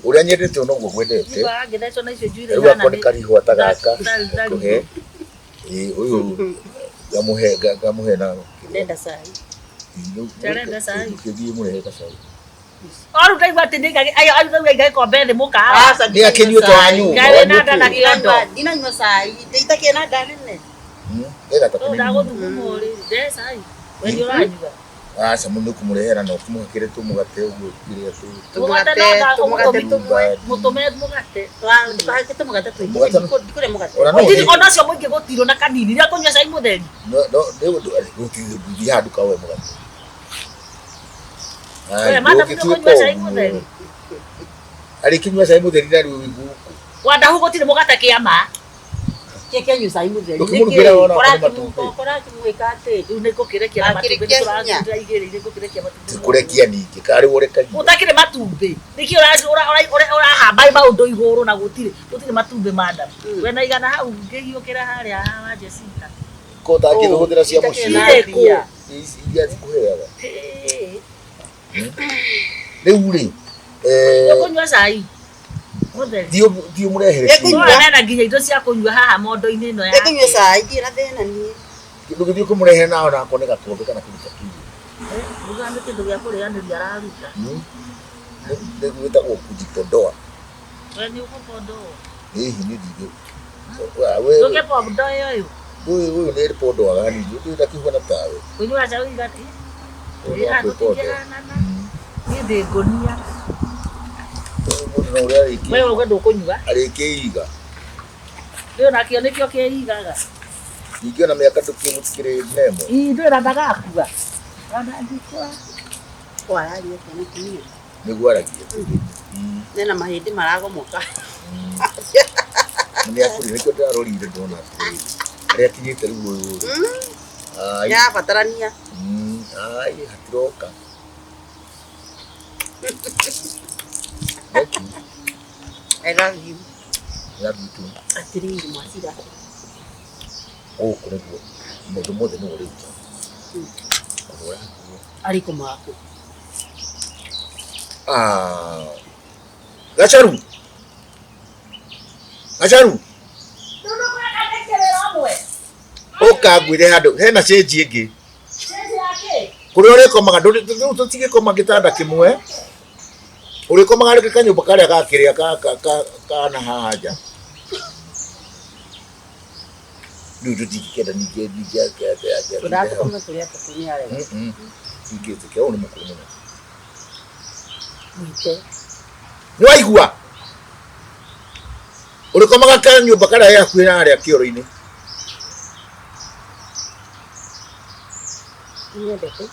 Ũrĩa nyendete noguo gwendete. Ngĩthecwo na icio njuĩrĩ rĩu akwa nĩ karihũ ta gaka kũhe ũyũ ngamuhe na Ndenda cai. Ndenda cai. Kĩthiĩ mũrehe gacai. Oru ndaigua atĩ nĩigai kombe thĩ mũkawa. Aca Nĩ akĩnyua ta nyũmba. Ngarĩ na nda na kĩondo. Inanyua cai. Ndĩitakĩrĩ na nda nene. Ndagũthuguma ũrĩ. Nde cai. We nĩ ũranyua. Aca mũndũ kũmũrehera na ũkũmũhakĩre tũmũgate ũguo kĩrĩa Mũgate no nda mũtũme mũgate. Ndũkahake tũmũgate tũingĩ. Ndikũrĩa mũgate. Ona ũcio mũingĩ gũtirwo na kanini rĩa kũnyua cai mũtheri. Gũthiĩ handũ kawe mũgate. Kũnyua cai mũtheri. Arĩkĩnyua cai mũtheri na rĩu gũkũ. Wanda hau gũtirĩ mũgate kĩama. Kĩanyua cai mũtheri. Ũkĩmũrugĩra wona matumbĩ. Kũrakĩmwĩka atĩ. Rĩu nĩngũkĩrekia na matumbĩ nĩtũragĩra igĩrĩ nĩngũkĩrekia matumbĩ. Tikũrekia ningĩ karĩ ũrekagia. Ũtakĩrĩ matumbĩ. Nĩkĩ ũrahamba maũndũ igũrũ na gũtirĩ matumbĩ madam. We na igana hau ngĩgiũkĩra harĩa wa Jessica. Ko takĩhũthĩra cia mũciĩ. Iria cikũheaga. Rĩu rĩ Ũkũnyua cai mũtheri. Thiĩ mũrehere. Nĩona nginya indo cia kũnyua haha mondo-inĩ ĩno yake. Ndĩkĩnyua cai ndirĩ na thĩna niĩ. Kĩndũ gĩthiĩ kũmũrehe nao nako nĩ gakombe kana kĩndũ ta kĩu. Ruga nĩ kĩndũ gĩa kũrĩanĩria araruta. Nĩ gwĩtagwo kujitodoa. We nĩ ũgũpondoa. Hihi nĩ ndigĩ. Ndũgĩpondoa ũyũ. Ũyũ nĩ pondoaga ningĩ ũndũ ndakĩhuana tawe. Kũnyua cai igati. Niĩ ndĩ ngũnia. We uga ndũkũnyua. Arĩkĩiga. Rĩu nakĩo nĩkĩo kĩigaga. Ningĩ ona mĩaka ndũkĩmũtikĩrĩ nemo. Ndũĩ na ndagakua. Ndangĩkua. Kwararia kana kimia. Nĩguo aragia. Nena mahĩndĩ maragomoka. Nĩ akũrĩ nĩkĩo ndĩrarorire ndona atĩrĩrĩ. Arĩa akinyĩte rĩu ũyũ. Ya batarania. Ai hatiroka. I love you. Love you too. Atiri mwasira. Kuna mundu mothe no uri kugura Ariko mako. Gacharu. Ukagwire handu hena change ingi. Kuri uri komaga tutige koma gitanda kimwe. Uri komaga ri kanyumba karia gakiria kana haja. Ndio tikikenda nije Tunataka kama tulia kutumia leo. Ingeze kyo ni mukuru muno. Mwite. Ni waigua. Uri komaga kanyumba karia yakwira aria kioro-ini. Niendete.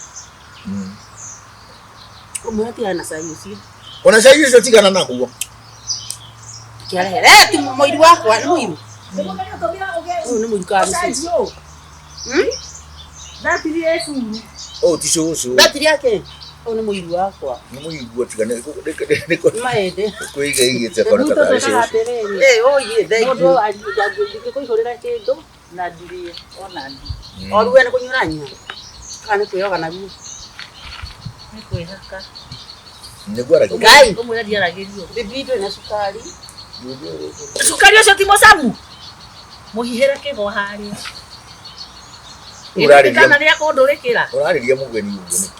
Umwati ana sayo si. Ona sayo icio tigana naguo. Kiara ti moiri wakwa ni muiru. Ni muiru ka ni. Datiri esu. Ticucu. Datiri yake. Ni muiru wakwa. Ni muiru tigana Maende. Kuiga igite kona taka icio. Oye, Mundu ajagike kuihurira kindu na ndirie ona ndi. Oruwe ni kunyuranya. Kana kuyoga na guo. Ni kwihaka. Niguara gä Ngai. Umwe ndiaragirio. Bibido na sukari. Sukari ucio ti mucamu. Muhihira kigo haria. Urariria. Kana ria kundurikira. Urariria mugeni uguo niki.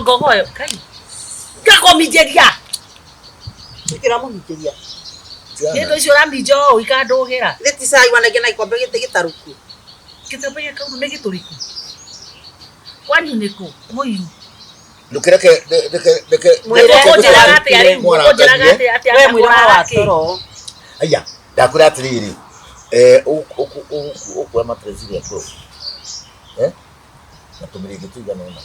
Gogoyo kai. Gakomijeria. Ikira muhikiria. Kindu icio raminjo ikandugira. Leti sai wanage na ikombe gite gitaruku. Kitambe kaundu ni gituriku. Kwani niko muiru. Ndukireke We mwira wa toro. aya ndakura atiriri ukwa matreziri ya pro natumire gituga nona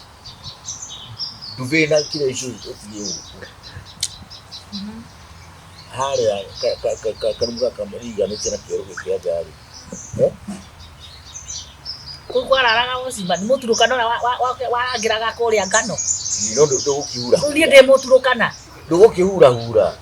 duve na kile issue otiye hare karuga kamariga ne tena kero ke gari Kukwaraga gocimba ni muturukano wa ngiraga kuria ngano. No ndugukiura. Uthie ndi muturukana. Ndugukihura hura.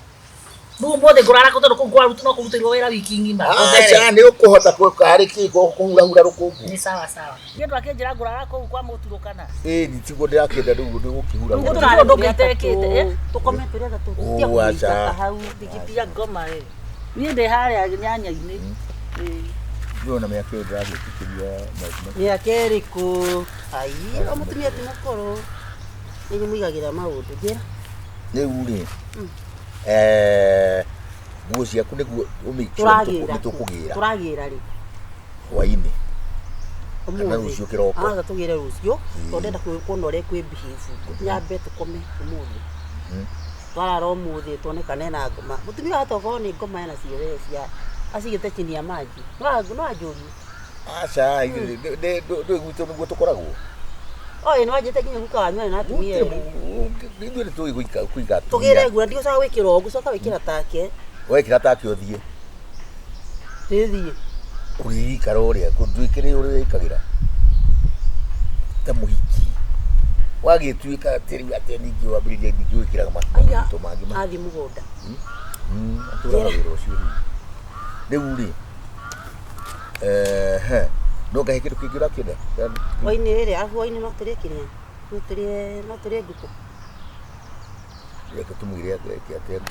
Ndu mothe ngurara ko tondu kwa rutu no kurutirwo wira wiki ngima. Acha ni ukuhota kwari kiko kuhura hura rukungu. Ni sawa. Ngindu akinjira ngurara ko kwa muturukana. Ni tigo ndirakenda ndugukihura. Ndu turario ndugitekete. Tukome turia gatu. O acha. Hau Dikipiga ngoma ni ndi haria nyanya-ini. Ndona me akio ndage tikiria maisha. Ni akeriku. Ai, omutumia ti mukoro. Ni muigagira maundu gira. Ni uri. Nguo ciaku niguo tukugira. Turagira ri. Hwaini. Kana rucio kiroko. Tugire rucio. Tondenda kuona uria kwi behave. Nyambe tukome umuthi. Twarara umuthi tuonekane na ngoma. Mutumia atoko ni ngoma yana ciere cia. Acigite chini ya maji. No ajuri. Acha ndu gwito niguo tukoragwo. Oye no ajite kinya guka wanywa na atumia. Ndu tu kuiga. Tugire gura ndio sawa wikira ogu soka wikira take. Wekira take uthie. Thithie. Uri karoria kundwikire uri ikagira. Ta muhiki. Wagituika tiri ateningi wa bridge ngijwikira kama to magi ma. Athi mugunda. Atura wiro cio. Ndeuri. No gahe kindu kingira kinde. Waini riri afu waini no turie kiria. No turie nguku. Reka tumwire ate.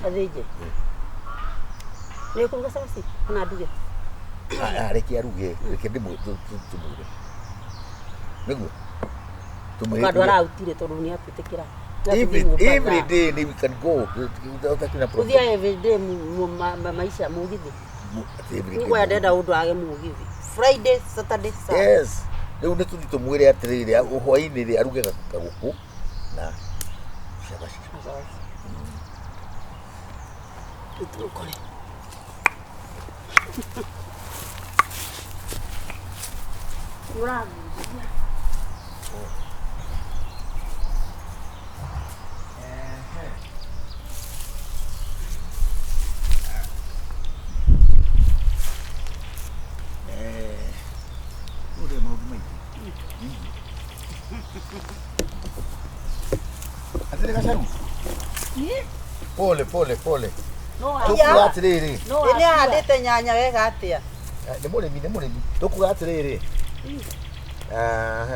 Athije. Ni kuruga sauci kana nduge. Reke aruge, reke ndimu tumwire. Niguo. Ukadwara utire tondu ni atutikira. Every day we can go. Uthia every day maisha mugithi. Niguo ndenda undu age mugithi. Friday, Saturday, Sunday. Yes. Riu ni tuthi tumwire atiriri hwaini ri aruge gaguku na shabashi. Utukore. Ura. Nĩ gacaru. Pole pole pole. No Tukuga atiriri. Ini handite nyanya wega atia. Nĩ mũrĩmi. Tukuga atiriri.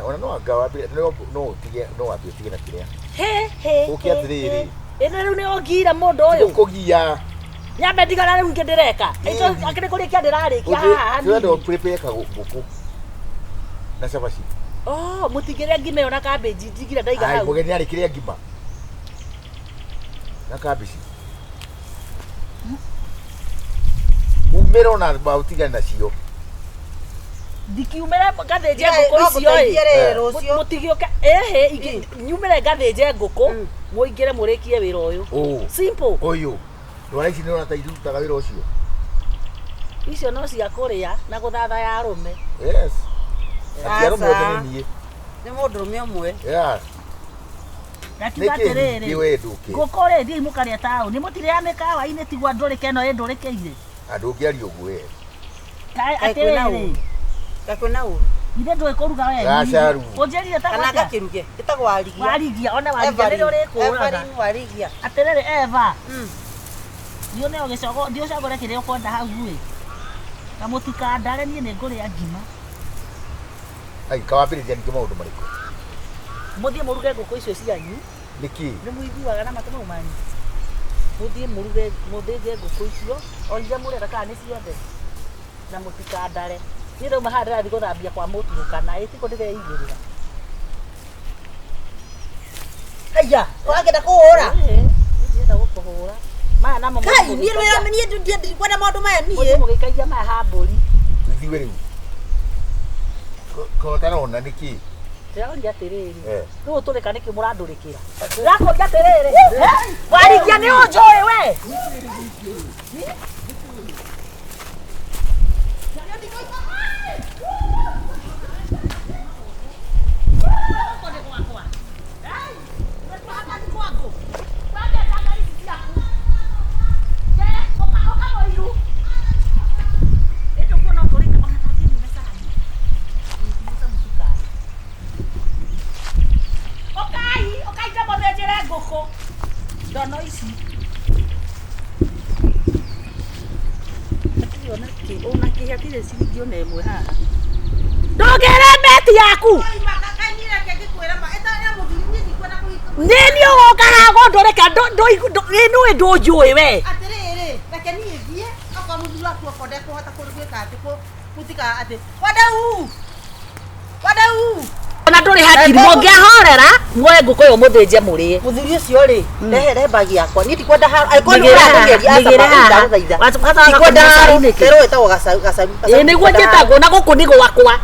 Ona no anga wambire no utige no wambie utige na kĩrĩa. He. Ũke atiriri. Ĩno rĩu nĩ ũngira mũndũ ũyũ. Ũkũgia. Nyambe ndigana rĩu ngĩndĩreka. Ĩco akĩrĩ kũrĩkia ndĩrarĩkia haha. Twende prepare ngũkũ. Na cabaci. Oh, mũtigĩre ngima ĩyo na cabbage ndigire ndaiga hau. Mũgeni arĩkĩrĩa ngima. Na cabbage. Umĩra ona mautigana nacio. Ndikiumĩre ngathĩnje ngũkũ icio mũtigĩũka nyumĩre ngathĩnje ngũkũ mũingĩre mũrĩkie wĩra ũyũ. Simple. Ũyũ. Ndwara ici nĩona ta irutaga wĩra ũcio. Icio no cia kũrĩa na gũthatha ya arũme. Yes. Ati arũme othe nĩ niĩ. Nĩ mũndũrũme ũmwe. Yeah. Gatiga atĩrĩrĩ. Ngũkũ rĩ thiĩ mũkarĩa taũni mũtirĩa mĩkawa-inĩ tigwa ndũrĩke ĩno ĩndũrĩkĩire. Andũ ũngĩaria ũguo we. Atĩrĩrĩ. Gakwĩna ũru. Ithe ndũĩ kũruga wega. Gacaru. Ũnjĩrire ta Kana gakĩruge. Gĩtagwo warigia. Warigia ona warigia nĩrĩo rĩkũraga. Evelyn warigia. Atĩrĩrĩ Eva. Ndione ũgĩcogo ndiocagũre kĩrĩa ũkwenda hau ĩ. Na mũtikandare niĩ nĩ ngũrĩa ngima. Ai kawambĩrĩria ningĩ maũndũ marĩkũ? Mũthiĩ mũruge ngũkũ icio cianyu. Nĩkĩ? Nĩ mũiguaga na matũ mau manyu. Mũthiĩ mũruge mũthĩnje ngũkũ icio. O iria mũrenda kana nĩ ciothe. Na mũtikandare. Niĩ rĩu maha ndĩrathiĩ gũthambia kwa mũtu kana ĩtiko ndĩreigĩrĩra. Haya, ũragenda kũhũra? Ndienda gũkũhũra. Maya namo Kai, niĩ rwĩra niĩ ndikwenda maũndũ maya niĩ. Mũthiĩ mũgĩikagia maya ha mbũri. Ithiwe rĩu. Kotana ona nĩkĩ? Ndĩraũria atĩrĩrĩ. Rĩu tũrĩka nĩkĩ mũrandũrĩkĩra? Ndĩrakũria atĩrĩrĩ. Warigia nĩ ũnjũĩ we. Ndono ici. Ona kĩhatire ciringi ona ĩmwe haha. Ndũgĩre meti yaku. Nĩ niĩ ũgũkaga gũndũrĩka nĩnũĩ ndũnjũĩ we. Atĩrĩrĩ, reke niĩ thiĩ okorwo mũthuri waku okonde kũhota kũrugĩka atĩ kũtika atĩ wadau. Ona ndũrĩ hakiri mũngĩahorera muoye ngũkũ ĩyo mũthĩnje mũrĩe. Mũthuri ũcio rĩ, rehere bagi yakwa. Niĩ ndikwenda angĩkorwo ndagũgeria aca ndikwenda terũ ĩtagwo gacaru. Nĩguo njĩtagwo na gũkũ nĩ gwakwa.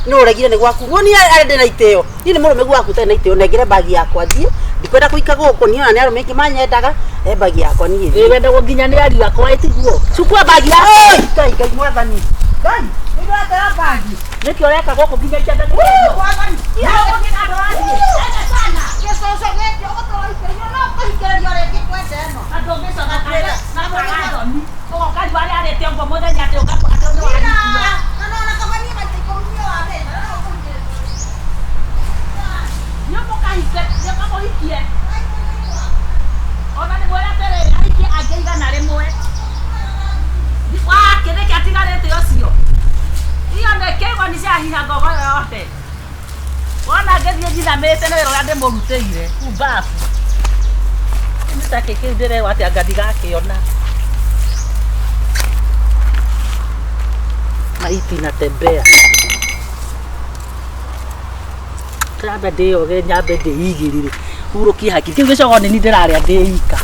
No ũregire nĩ gwaku. Niĩ arĩ na itĩo. Niĩ nĩ mũrũme gwaku ũtarĩ na itĩo. Nengere bagi yakwa thiĩ. Ndikwenda kũika gũkũ niĩ ona nĩ arũme aingĩ manyendaga. He bagi yakwa niĩ. Wendagwo nginya nĩ ariũ akwa ĩtiguo. Cukua bagi yakwa. Ngai mwathani. Ngai, nĩndĩratera bagi. Nĩkĩ ũreka gũkũ nginya ikienda nĩ mwathani. Gĩcoco gĩkĩ ũgũtũraikĩrio no kũhikĩrĩrio rĩngĩ kwenda ĩno. andũ ngĩcoka kĩrĩa na mũrathoni ũgoka riũa rĩarĩte ũguo mũthenya atĩ ũgakora atĩ nĩ warĩkia. Na kamani maita ikũmi wa wĩra no ũkũhikĩrĩrio. Nĩ mũkahikie ona nĩ mwĩra atĩrĩrĩ ahikie angĩ 100 wakĩrĩkia atigarĩte ũcio iyo nĩ kĩgwa nĩ ciahiha ngogo yote wona ngĩthiĩ njithamĩte nĩ wĩra ũrĩa ndĩmũrutĩire kũu mbabu nĩtakĩ kĩu ndĩrerwo atĩ anga ndigakĩona na itinatembea Nyambe ndĩoge nyambe ndĩigĩrĩre hurũkie hakiri kĩu gĩcogo nĩ ndĩrarĩa ndĩika